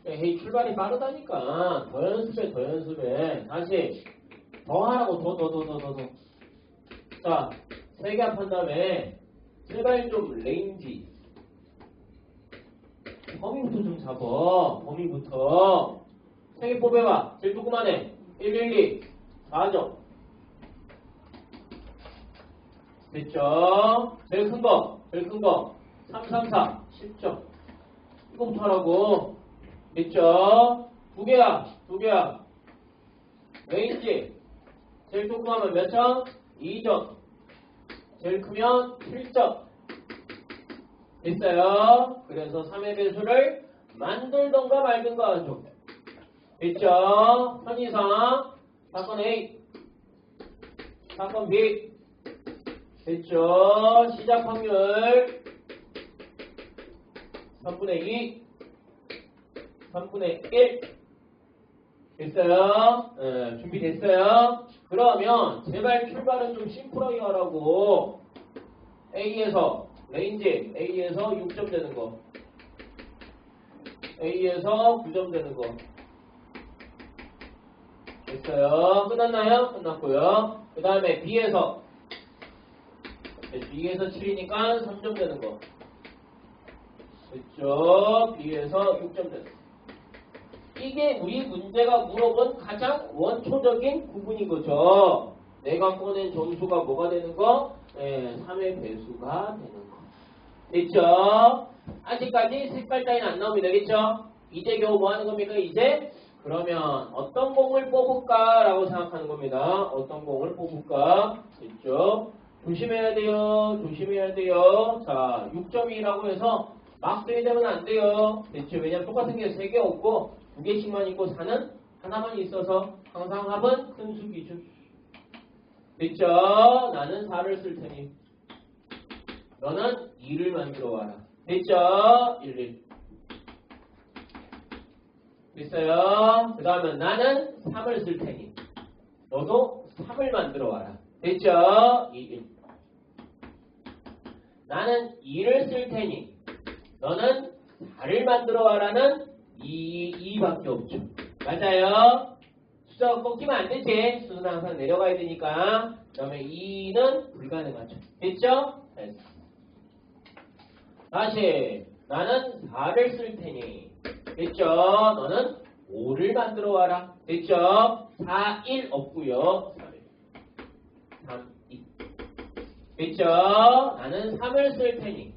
헤이 출발이 빠르다니까. 더 연습해. 다시 더 하라고. 더. 자, 세 개 합한 다음에 제발 좀 레인지 범위부터 좀 잡아. 범위부터 세 개 뽑아봐. 제일 조그만해. 112 4점 됐죠? 제일 큰 거 3, 3, 4. 10점. 이거부터 하라고. 됐죠? 두 개야. 레인지. 제일 조그마하면 몇 점? 2점. 제일 크면 7점. 됐어요? 그래서 3의 배수를 만들던가 말든가 하죠. 됐죠? 편의상. 사건 A. 사건 B. 됐죠? 시작 확률 3분의 2, 3분의 1. 됐어요? 준비됐어요? 그러면 제발 출발은 좀 심플하게 하라고. A에서 레인지 A에서 6점 되는 거, A에서 9점 되는 거. 됐어요? 끝났나요? 끝났고요. 그 다음에 B에서 7이니까 3점 되는 거. 됐죠? B에서 6점 되는 거. 이게 우리 문제가 물어본 가장 원초적인 부분인 거죠. 내가 꺼낸 점수가 뭐가 되는 거? 3의 배수가 되는 거. 됐죠? 아직까지 색깔 따위는 안 나오면 되겠죠? 이제 겨우 뭐 하는 겁니까? 이제 그러면 어떤 공을 뽑을까? 라고 생각하는 겁니다. 어떤 공을 뽑을까? 됐죠? 조심해야 돼요. 자, 6점이라고 해서 막 쓰이되면 안 돼요. 됐죠? 왜냐면 똑같은 게 3개 없고 2개씩만 있고 4는 하나만 있어서 항상 합은 큰 수 기준. 됐죠? 나는 4를 쓸 테니 너는 2를 만들어 와라. 됐죠? 1. 됐어요? 그 다음은 나는 3을 쓸 테니 너도 3을 만들어 와라. 됐죠? 1. 나는 2를 쓸 테니 너는 4를 만들어 와라는 2밖에 없죠. 맞아요? 숫자가 꺾이면 안 되지. 수는 항상 내려가야 되니까. 그 다음에 2는 불가능하죠. 됐죠? 됐어. 다시 나는 4를 쓸 테니 됐죠? 너는 5를 만들어 와라. 됐죠? 4, 1 없고요. 3, 2. 됐죠? 나는 3을 쓸 테니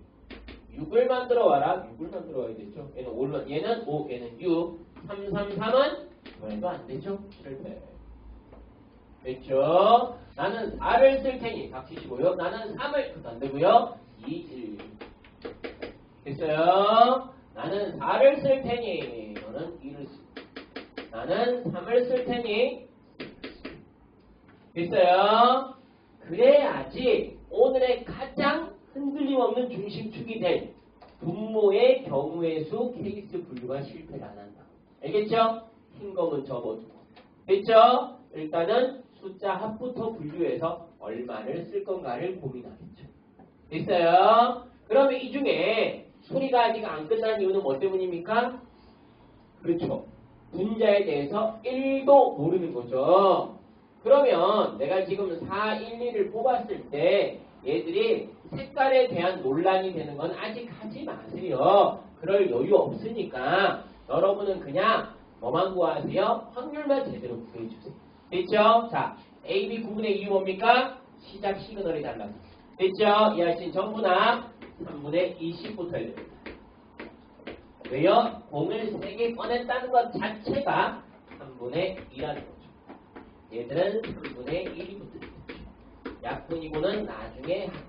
6을 만들어 와라. 6을 만들어 와야 되죠. 얘는 5, 얘는 6. 3, 3, 3은 말도 안 되죠. 실패. 됐죠? 나는 4를 쓸 테니 닥치시고요. 나는 3을 그것도 안 되고요. 2, 1. 됐어요? 나는 4를 쓸 테니 너는 2를 쓰. 나는 3을 쓸 테니 됐어요? 그래야지 오늘의 가장 흔들림 없는 중심축이 될 분모의 경우의 수 케이스 분류가 실패를 안 한다. 알겠죠? 흰 검은 접어두고. 됐죠? 일단은 숫자 합부터 분류해서 얼마를 쓸 건가를 고민하겠죠. 됐어요? 그러면 이 중에 소리가 아직 안 끝난 이유는 뭐 때문입니까? 그렇죠. 분자에 대해서 1도 모르는 거죠. 그러면 내가 지금 4, 1, 2를 뽑았을 때 얘들이 색깔에 대한 논란이 되는 건 아직 하지 마세요. 그럴 여유 없으니까 여러분은 그냥 뭐만 구하세요? 확률만 제대로 구해주세요. 됐죠? 자, A, B 구분의 이유 뭡니까? 시작 시그널이 달라서. 됐죠? 이 아저씨는 전부 다 3분의 20부터 해야 됩니다. 왜요? 공을 3개 꺼냈다는 것 자체가 3분의 2라는 거죠. 얘들은 3분의 1이 붙어있죠. 약분이고는 나중에 합니다.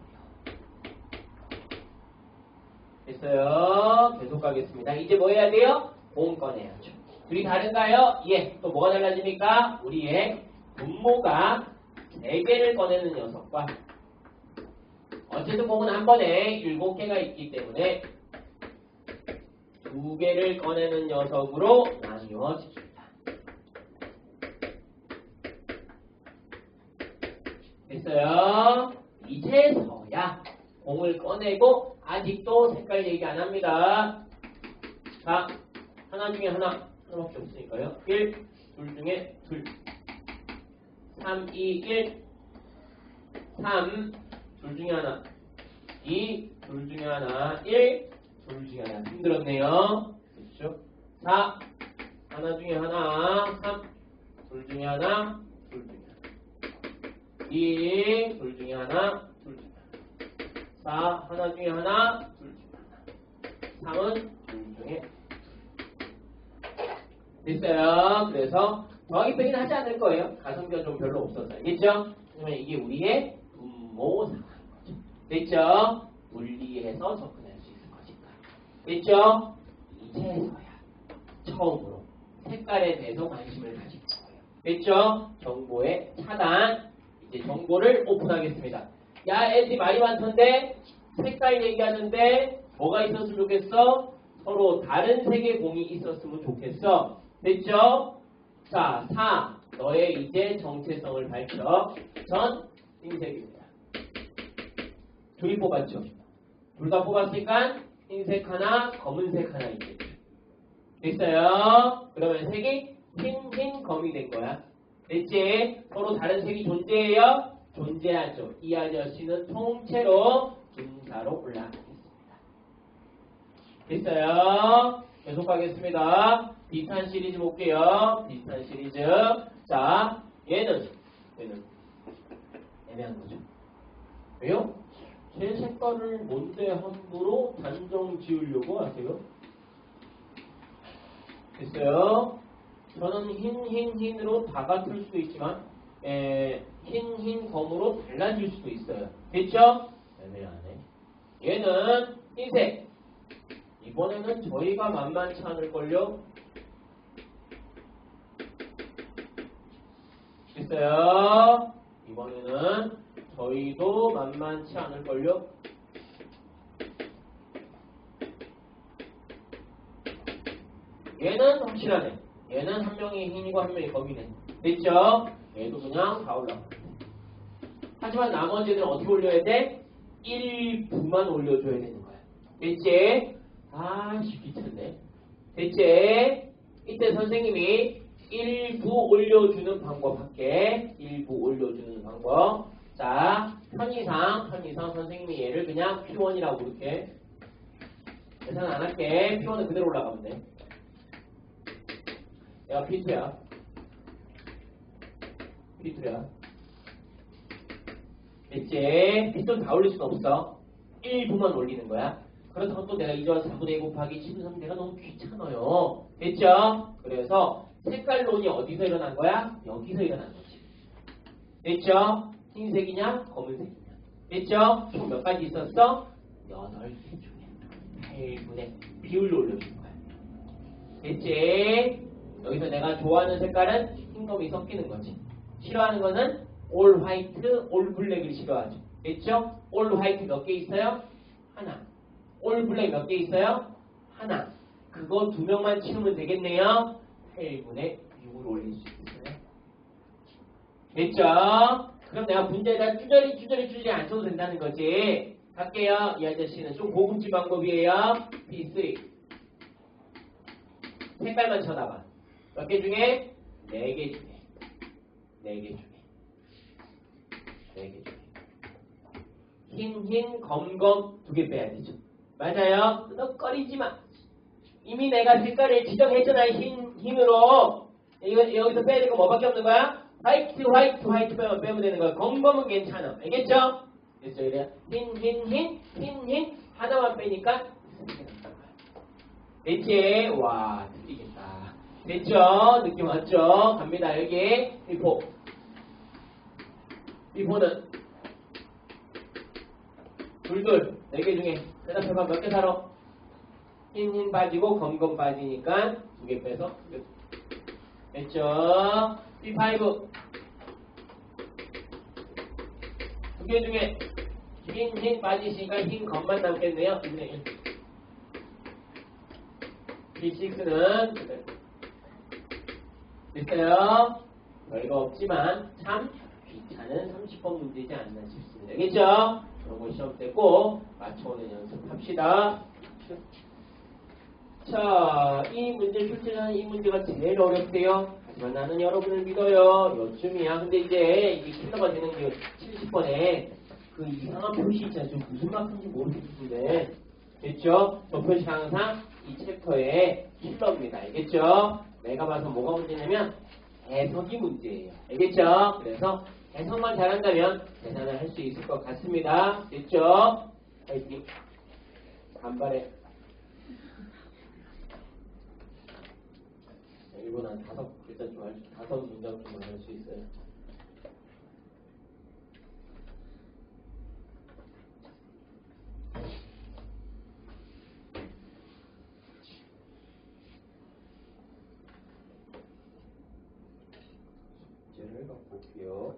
됐어요? 계속 가겠습니다. 이제 뭐 해야 돼요? 공 꺼내야죠. 둘이 다른가요? 예. 또 뭐가 달라집니까? 우리의 분모가 3개를 꺼내는 녀석과 어쨌든 공은 한 번에 7개가 있기 때문에 2개를 꺼내는 녀석으로 나뉘어집니다. 됐어요? 이제서야 공을 꺼내고 아직도 색깔 얘기 안 합니다. 자, 하나 중에 하나밖에 없으니까요. 1, 둘 중에 둘. 3, 2, 1. 3, 둘 중에 하나. 2, 둘 중에 하나. 1, 둘 중에 하나. 힘들었네요. 그렇죠? 4, 하나 중에 하나. 3, 둘 중에 하나. 둘 중에 하나. 2, 둘 중에 하나. 둘 중에 하나. 4, 하나 중에 하나. 둘 중에 하나. 3은 중에 됐어요. 그래서 더하기 빼기는 하지 않을 거예요. 가성비가 좀 별로 없어서. 알겠죠? 그러면 이게 우리의 분모 상황인 거죠. 됐죠? 분리해서 접근할 수 있을 것인가. 됐죠? 이제서야 처음으로 색깔에 대해서 관심을 가질 거예요. 됐죠? 정보의 차단. 이제 정보를 오픈하겠습니다. 야, 애들이 말이 많던데 색깔 얘기하는데 뭐가 있었으면 좋겠어? 서로 다른 색의 공이 있었으면 좋겠어. 됐죠? 자, 4. 너의 이제 정체성을 밝혀. 전 흰색입니다. 둘이 뽑았죠? 둘 다 뽑았으니까 흰색 하나, 검은색 하나 있겠죠. 됐어요? 그러면 색이 흰 검이 된 거야. 됐지? 서로 다른 색이 존재해요? 존재하죠. 이 아저씨는 통째로 분사로 올라가겠습니다. 됐어요? 계속 가겠습니다. 비슷한 시리즈 볼게요. 비슷한 시리즈. 자, 얘는 애매한 거죠. 왜요? 제 색깔을 뭔데 함부로 단정 지으려고 하세요? 됐어요? 저는 흰으로 다 같을 수도 있지만 흰 검으로 달라질 수도 있어요. 됐죠? 애매하네. 얘는 흰색. 이번에는 저희가 만만치 않을걸요? 됐어요? 이번에는 저희도 만만치 않을걸요? 얘는 확실하네. 얘는 한 명이 흰이고 한 명이 검이네. 됐죠? 얘도 그냥 다 올라가. 하지만 나머지는 어떻게 올려야 돼? 일부만 올려줘야 되는 거야. 됐지? 아씨 귀찮네. 됐지? 이때 선생님이 일부 올려주는 방법 할게. 일부 올려주는 방법. 자, 편의상 선생님이 얘를 그냥 P1이라고 부를게. 계산 안 할게. P1은 그대로 올라가면 돼. 얘가 P2야. P2야. 됐지? P2는 다 올릴 순 없어. 일부만 올리는 거야. 그렇다고 또 내가 2절 4분의 2 곱하기 13 내가 너무 귀찮아요. 됐죠? 그래서 색깔론이 어디서 일어난 거야? 여기서 일어난 거지. 됐죠? 흰색이냐? 검은색이냐? 됐죠? 총 몇 가지 있었어? 8개 중에 8분의 비율로 올려준 거야. 됐지? 여기서 내가 좋아하는 색깔은 흰검이 섞이는 거지. 싫어하는 거는 올 화이트, 올 블랙을 싫어하죠. 됐죠? 올 화이트 몇 개 있어요? 하나. 올 블랙 몇 개 있어요? 하나. 그거 2명만 치우면 되겠네요. 8분의 6으로 올릴 수 있어요. 됐죠? 그럼 내가 문제에다 쭈저리 안 쳐도 된다는 거지. 갈게요. 이 아저씨는 좀 고급진 방법이에요. P3. 색깔만 쳐다봐. 몇 개 중에? 4개 중에. 4개 중에. 4개 중에. 흰, 검 2개 빼야 되죠. 맞아요. 끄덕거리지 마. 이미 내가 색깔을 지정했잖아. 흰으로. 여기서 빼야 될 거 뭐밖에 없는 거야? 화이트 빼면 되는 거야. 검은 괜찮아. 알겠죠? 됐죠? 이래야 흰 하나만 빼니까 됐지? 와, 틀리겠다. 됐죠? 느낌 왔죠? 갑니다. 여기 비포. 비포는 둘 4개 중에 대답해봐. 몇 개 살아? 흰 빠지고 검 빠지니까 2개 빼서 됐죠? B5 2개 중에 흰 빠지시니까 흰 검만 남겠네요. 2분의 1 B6는 됐어요? 별거 없지만 참 귀찮은 30번 문제지 않나 싶습니다. 알겠죠? 그런 거 시험 때 꼭 맞춰오는 연습합시다. 자, 이 문제 출제자는 이 문제가 제일 어렵대요. 하지만 나는 여러분을 믿어요. 요즘이야. 근데 이제 이게 킬러가 되는 게 70번에 그 이상한 표시 있잖아요. 무슨 마크인지 모르겠는데. 됐죠? 저 표시 항상 이 챕터의 킬러입니다. 알겠죠? 내가 봐서 뭐가 문제냐면 해석이 문제예요. 알겠죠? 그래서 해석만 잘한다면 계산을 할 수 있을 것 같습니다. 됐죠? 파이팅. 간발에 일본 한 5글자 좀 할 수, 5문장 좀 할 수 있어요. 숙제를 갖고 올게요.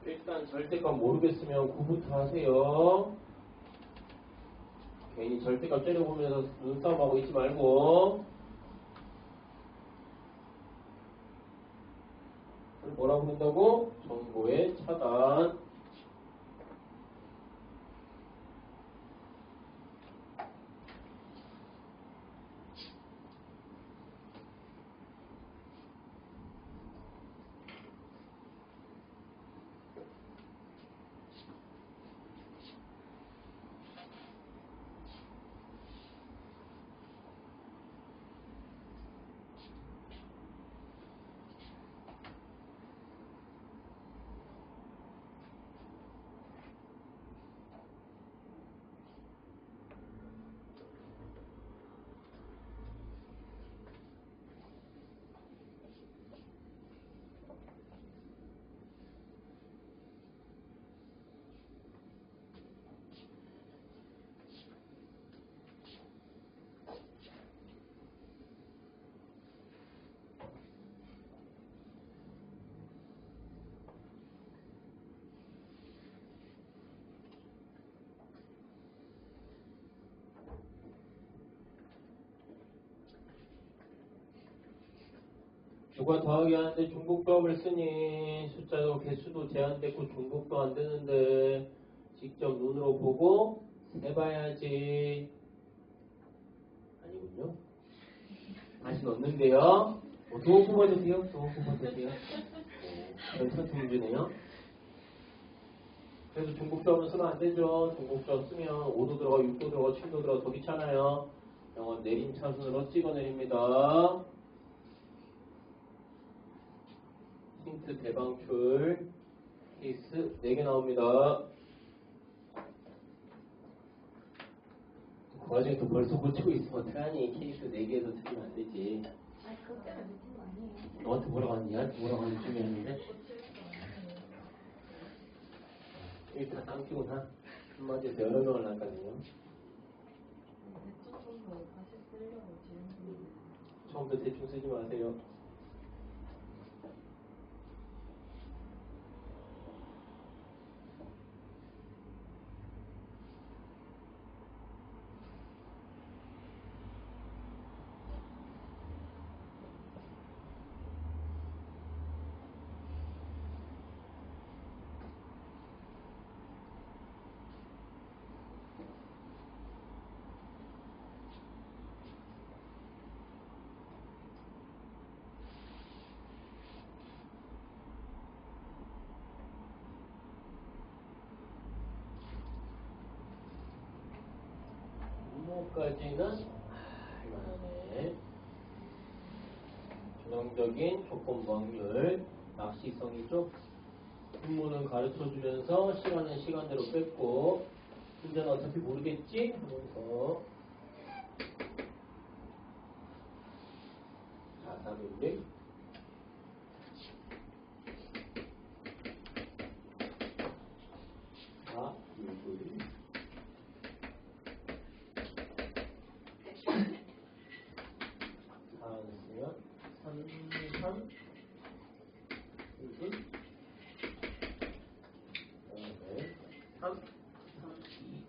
일단 절대값 모르겠으면 9부터 하세요. 괜히 절대값 째려보면서 눈싸움하고 있지 말고. 그걸 뭐라고 부른다고? 정보의 차단. 주가 더하기 하는데 중복법을 쓰니 숫자도 개수도 제한됐고 중복도 안 되는데 직접 눈으로 보고 해봐야지. 아니군요. 다시 넣는데요. 또 뽑아도 돼요? 또 뽑아도 돼요? 괜찮은 문제네요. 그래서 중복점은 쓰면 안 되죠. 중복점 쓰면 5도 들어가, 6도 들어가, 7도 들어가 더 귀찮아요. 영어 내림차순으로 찍어내립니다. 힌트 대방출 케이스 4개 나옵니다. 그 와중에 또 벌써 고치고 있으면 어떡하니. 케이스 4개에서 틀리면 안 되지. 아니 그것 때문에 느낀 거 아니에요. 너한테 뭐라고 하니? 나한테 뭐라고 하니? 중요했는데 여기 다 당기고 다 한마디에서 여러 명을 낳거든요. 내쫓아서 다시 쓰려고 지금. 처음부터 대충 쓰지 마세요. 까지는 할만하네. 전형적인 조건 확률, 낚시성이죠. 분모는 가르쳐주면서 시간은 시간대로 뺐고 문제는 어차피 모르겠지? 하면서 4,400 4, 6, 1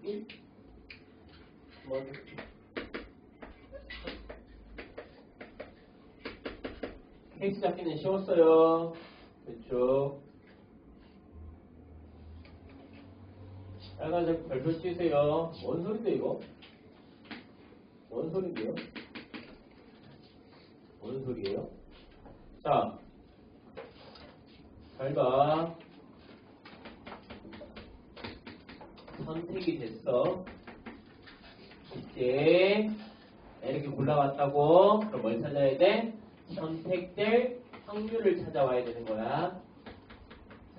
1 뭐 케이스 잡기는 쉬웠어요. 그렇죠. 빨간색 별표 치세요. 뭔 소린데 이거? 뭔 소린데요? 뭔 소리예요? 자, 잘 봐. 선택이 됐어. 이제 이렇게 골라왔다고. 그럼 뭘 찾아야 돼? 선택될 확률을 찾아와야 되는 거야.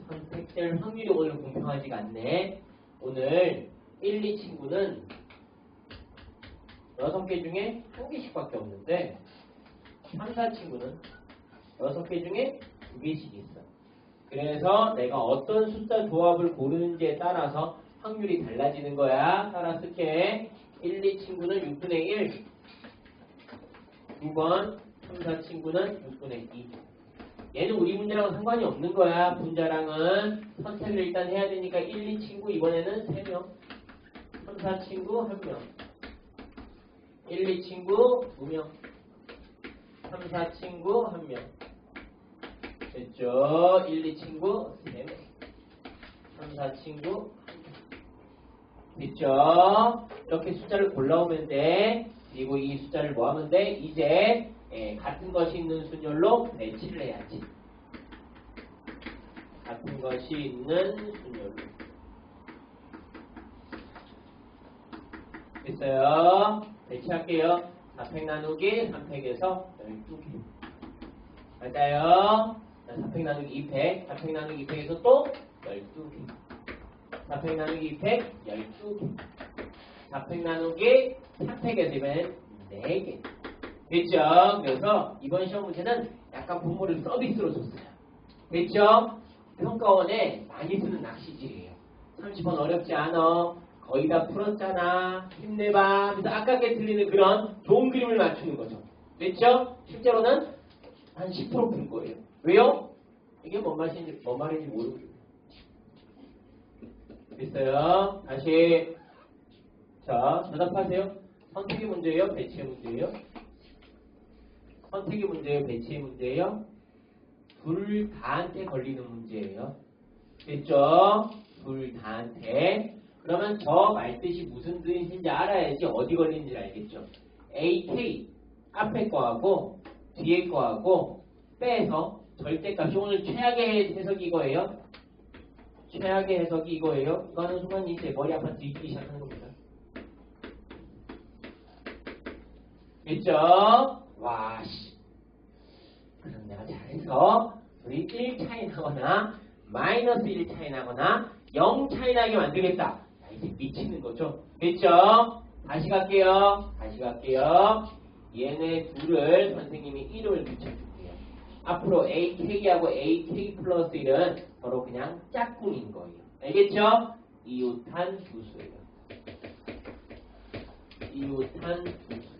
선택될 확률이 오늘 공평하지가 않네. 오늘 1, 2 친구는 6개 중에 1개씩밖에 없는데 3, 4 친구는 6개 중에 2개씩 있어. 그래서 내가 어떤 숫자 조합을 고르는지에 따라서 확률이 달라지는 거야. 따라 쓸게. 1, 2 친구는 6분의 1. 2번 3, 4 친구는 6분의 2. 얘는 우리 문제랑은 상관이 없는 거야. 분자랑은 선택을 일단 해야 되니까 1, 2 친구 이번에는 3명. 3, 4 친구 1명. 1, 2 친구 2명. 3, 4 친구 1명. 됐죠? 1, 2 친구 3명. 3, 4 친구 1명. 됐죠? 이렇게 숫자를 골라오면 돼. 그리고 이 숫자를 뭐 하면 돼? 이제 같은 것이 있는 순열로 배치를 해야지. 같은 것이 있는 순열로. 됐어요? 배치할게요. 4팩 나누기 3팩에서 12개. 맞아요? 4팩 나누기 2팩. 4팩 나누기 2팩에서 또 12개. 4팩 나누기 2팩 12개. 4팩 나누기 4팩에서 이번엔 4개. 됐죠? 그래서 이번 시험 문제는 약간 부모를 서비스로 줬어요. 됐죠? 평가원에 많이 쓰는 낚시질이에요. 30번 어렵지 않아. 거의 다 풀었잖아. 힘내봐. 그래서 아깝게 틀리는 그런 좋은 그림을 맞추는 거죠. 됐죠? 실제로는 한 10% 풀 거예요. 왜요? 이게 뭔 말인지 모르겠어요. 됐어요? 다시. 자, 대답하세요. 선택의 문제예요? 배치의 문제예요? 선택의 문제예요? 배치의 문제예요? 둘 다한테 걸리는 문제예요. 됐죠? 둘 다한테. 그러면 저 말뜻이 무슨 뜻인지 알아야지 어디 걸리는지 알겠죠? AK 앞에 거하고 뒤에 거하고 빼서 절대값이 오늘 최악의 해석이 이거예요. 최악의 해석이 이거예요. 이거 하는 순간 이제 머리 아파 뒤지기 시작하는 겁니다. 됐죠? 와, 씨. 그럼 내가 잘해서 우리 1 차이 나거나 마이너스 1 차이 나거나 0 차이 나게 만들겠다. 자, 이제 미치는 거죠. 됐죠? 다시 갈게요. 얘네 둘을 선생님이 이름을 붙여줄게요. 앞으로 AK하고 AK 플러스 1은 서로 그냥 짝꿍인 거예요. 알겠죠? 이웃한 두 수예요. 이웃한 두 수.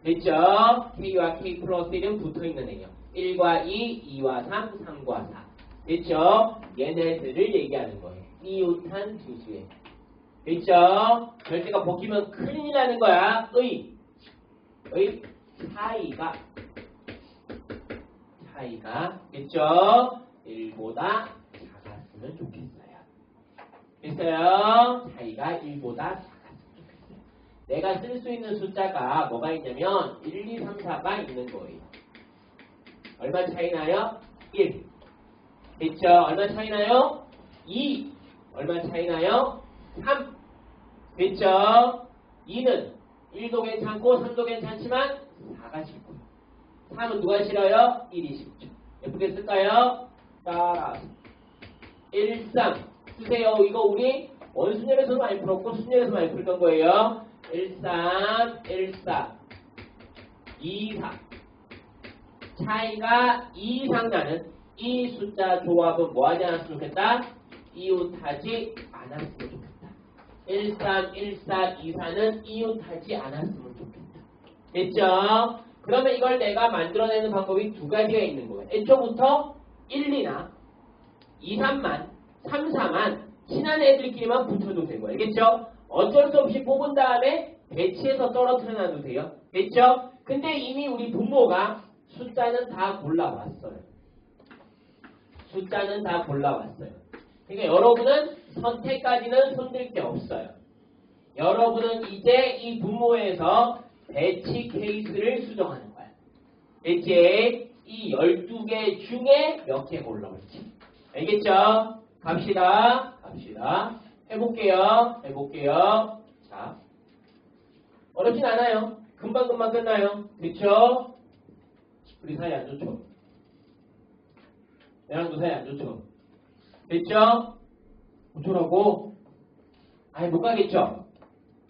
됐죠? K와 K 플러스 1은 붙어있는 애요. 1과 2, 2와 3, 3과 4. 됐죠? 얘네들을 얘기하는 거예요. 이웃한 두 수예요. 됐죠? 절대가 벗기면 큰일 나는 거야. 의 차이가 됐죠? 1보다 작았으면 좋겠어요. 됐어요? 차이가 1보다 작았으면 좋겠어요. 내가 쓸 수 있는 숫자가 뭐가 있냐면 1, 2, 3, 4가 있는 거예요. 얼마 차이 나요? 1. 됐죠? 얼마 차이 나요? 2. 얼마 차이 나요? 3. 됐죠? 2는 1도 괜찮고 3도 괜찮지만 4가 싫고요. 3은 누가 싫어요? 1이 싫죠. 예쁘게 쓸까요? 따라서 1, 3 쓰세요. 이거 우리 원순열에서 많이 풀었고 순열에서 많이 풀던 거예요. 1, 3, 1, 4 2, 4 차이가 2 이상 나는 이 숫자 조합은 뭐하지 않았으면 좋겠다? 이웃하지 않았으면 좋겠다. 1, 3, 1, 4, 2, 4는 이웃하지 않았으면 좋겠다. 됐죠? 그러면 이걸 내가 만들어내는 방법이 두 가지가 있는 거예요. 애초부터 1, 2나 2, 3만, 3, 4만 친한 애들끼리만 붙여도 되고, 알겠죠? 어쩔 수 없이 뽑은 다음에 배치해서 떨어뜨려 놔도 돼요. 됐죠? 근데 이미 우리 분모가 숫자는 다 골라왔어요. 숫자는 다 골라왔어요. 그러니까 여러분은 선택까지는 손댈 게 없어요. 여러분은 이제 이 분모에서 배치 케이스를 수정하는 거야. 이제 이 12개 중에 몇 개가 올라올지. 알겠죠? 갑시다. 해볼게요. 자, 어렵진 않아요. 금방금방 끝나요. 그쵸? 우리 사이 안 좋죠? 내랑도 사이 안 좋죠? 됐죠? 어쩌라고? 아예 못 가겠죠?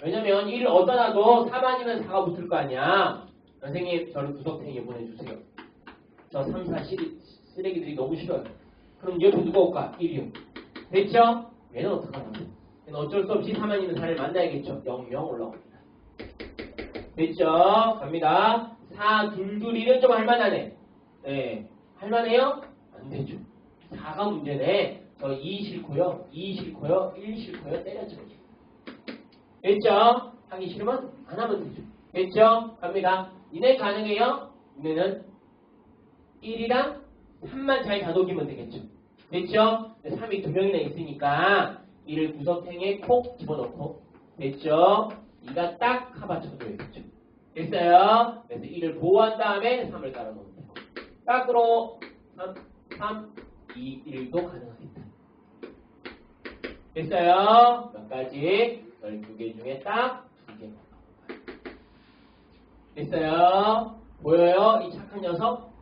왜냐면 1을 어디다 놔도 4만 아니면 4가 붙을 거 아니야. 선생님 저를 구석탱이에 보내주세요. 저 3, 4 쓰레기들이 너무 싫어요. 그럼 옆에 누가 올까? 1이요. 됐죠? 얘는 어떡하나? 얘는 어쩔 수 없이 4만 아니면 4를 만나야겠죠. 0 올라옵니다. 됐죠? 갑니다. 4, 2, 1은 좀 할만하네. 네. 할만해요? 안 되죠. 4가 문제네. 저 2 싫고요. 1 싫고요. 때려치고. 됐죠? 하기 싫으면 안 하면 되죠. 됐죠? 갑니다. 이네 가능해요? 이네는 1이랑 3만 잘 다독이면 되겠죠. 됐죠? 3이 2명이나 있으니까 1을 구석탱이에 콕 집어넣고 됐죠? 2가 딱 커버 쳐줘야겠죠. 됐어요? 그래서 1을 보호한 다음에 3을 깔아놓으면 되고 딱으로 3, 2, 1도 가능하겠다. 됐어요? 몇 가지? 12개 중에 딱 2개. 됐어요? 보여요? 이 착한 녀석?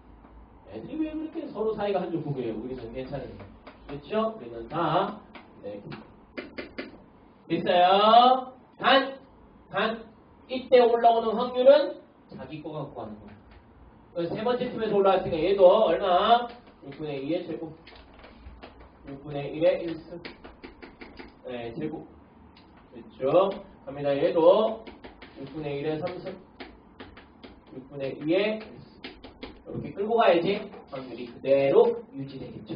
애들이 왜 그렇게 서로 사이가 한 줄 보고요? 우리는 괜찮아요. 그렇죠? 우리는 다 네. 됐어요? 단 이때 올라오는 확률은 자기 거 갖고 하는 거야. 세 번째 팀에서 올라왔으니까 얘도 얼마? 6분의 2의 제곱 6분의 1의 1승 네, 제곱 됐죠? 갑니다. 얘도 6분의 1의 3승 6분의 2의 1승 이렇게 끌고 가야지 확률이 그대로 유지되겠죠.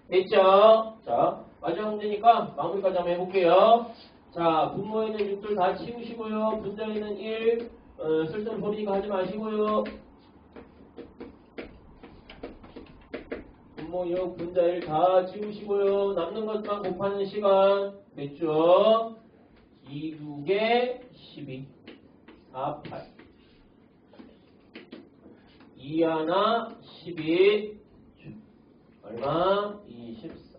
됐죠? 자, 마지막 문제니까 마무리까지 한번 해볼게요. 자, 분모에는 6들 다 치우시고요. 분자에는 1 쓸데없는 버리니까 하지 마시고요. 분모 6, 분자 1 다 지우시고요. 남는 것만 곱하는 시간 됐죠? 2, 2개 12 4, 8 2 하나 12 얼마? 24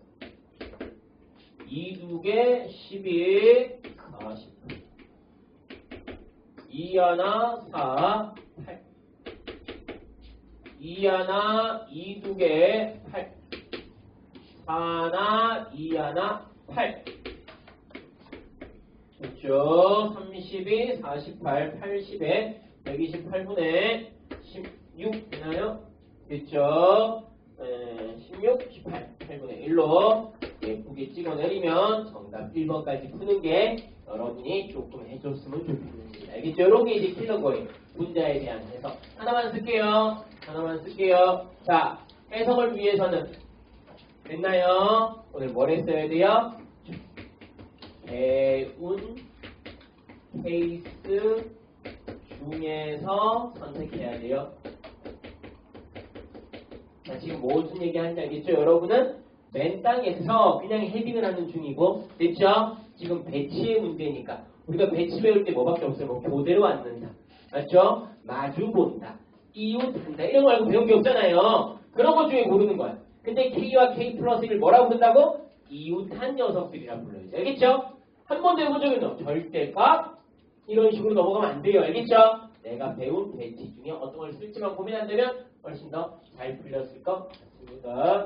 2, 2개 12 48 2 하나 4 8 2 하나 2, 2개 8 4 하나 2 하나 8 됐죠? 32, 48, 80에 128분의 16 되나요? 됐죠? 16, 18, 8분의 1로 예쁘게 찍어내리면 정답 1번까지 푸는 게 여러분이 조금 해줬으면 좋겠습니다. 알겠죠? 이런 게 이제 킬러 거예요. 분자에 대한 해석. 하나만 쓸게요. 자, 해석을 위해서는 됐나요? 오늘 뭘 했어야 돼요? 배운 케이스 중에서 선택해야 돼요. 자, 지금 무슨 얘기 하는지 알겠죠? 여러분은 맨 땅에서 그냥 헤딩을 하는 중이고, 됐죠? 지금 배치의 문제니까. 우리가 배치 배울 때 뭐밖에 없어요? 뭐 교대로 앉는다. 맞죠? 마주 본다. 이웃한다. 이런 거 말고 배운 게 없잖아요. 그런 것 중에 고르는 거야. 근데 K와 K 플러스 1을 뭐라고 부른다고? 이웃한 녀석들이라 불러야지. 알겠죠? 한 번도 해본 적은 없죠. 절대값 이런 식으로 넘어가면 안 돼요. 알겠죠? 내가 배운 배치 중에 어떤 걸 쓸지만 고민한다면 훨씬 더 잘 풀렸을 것 같습니다.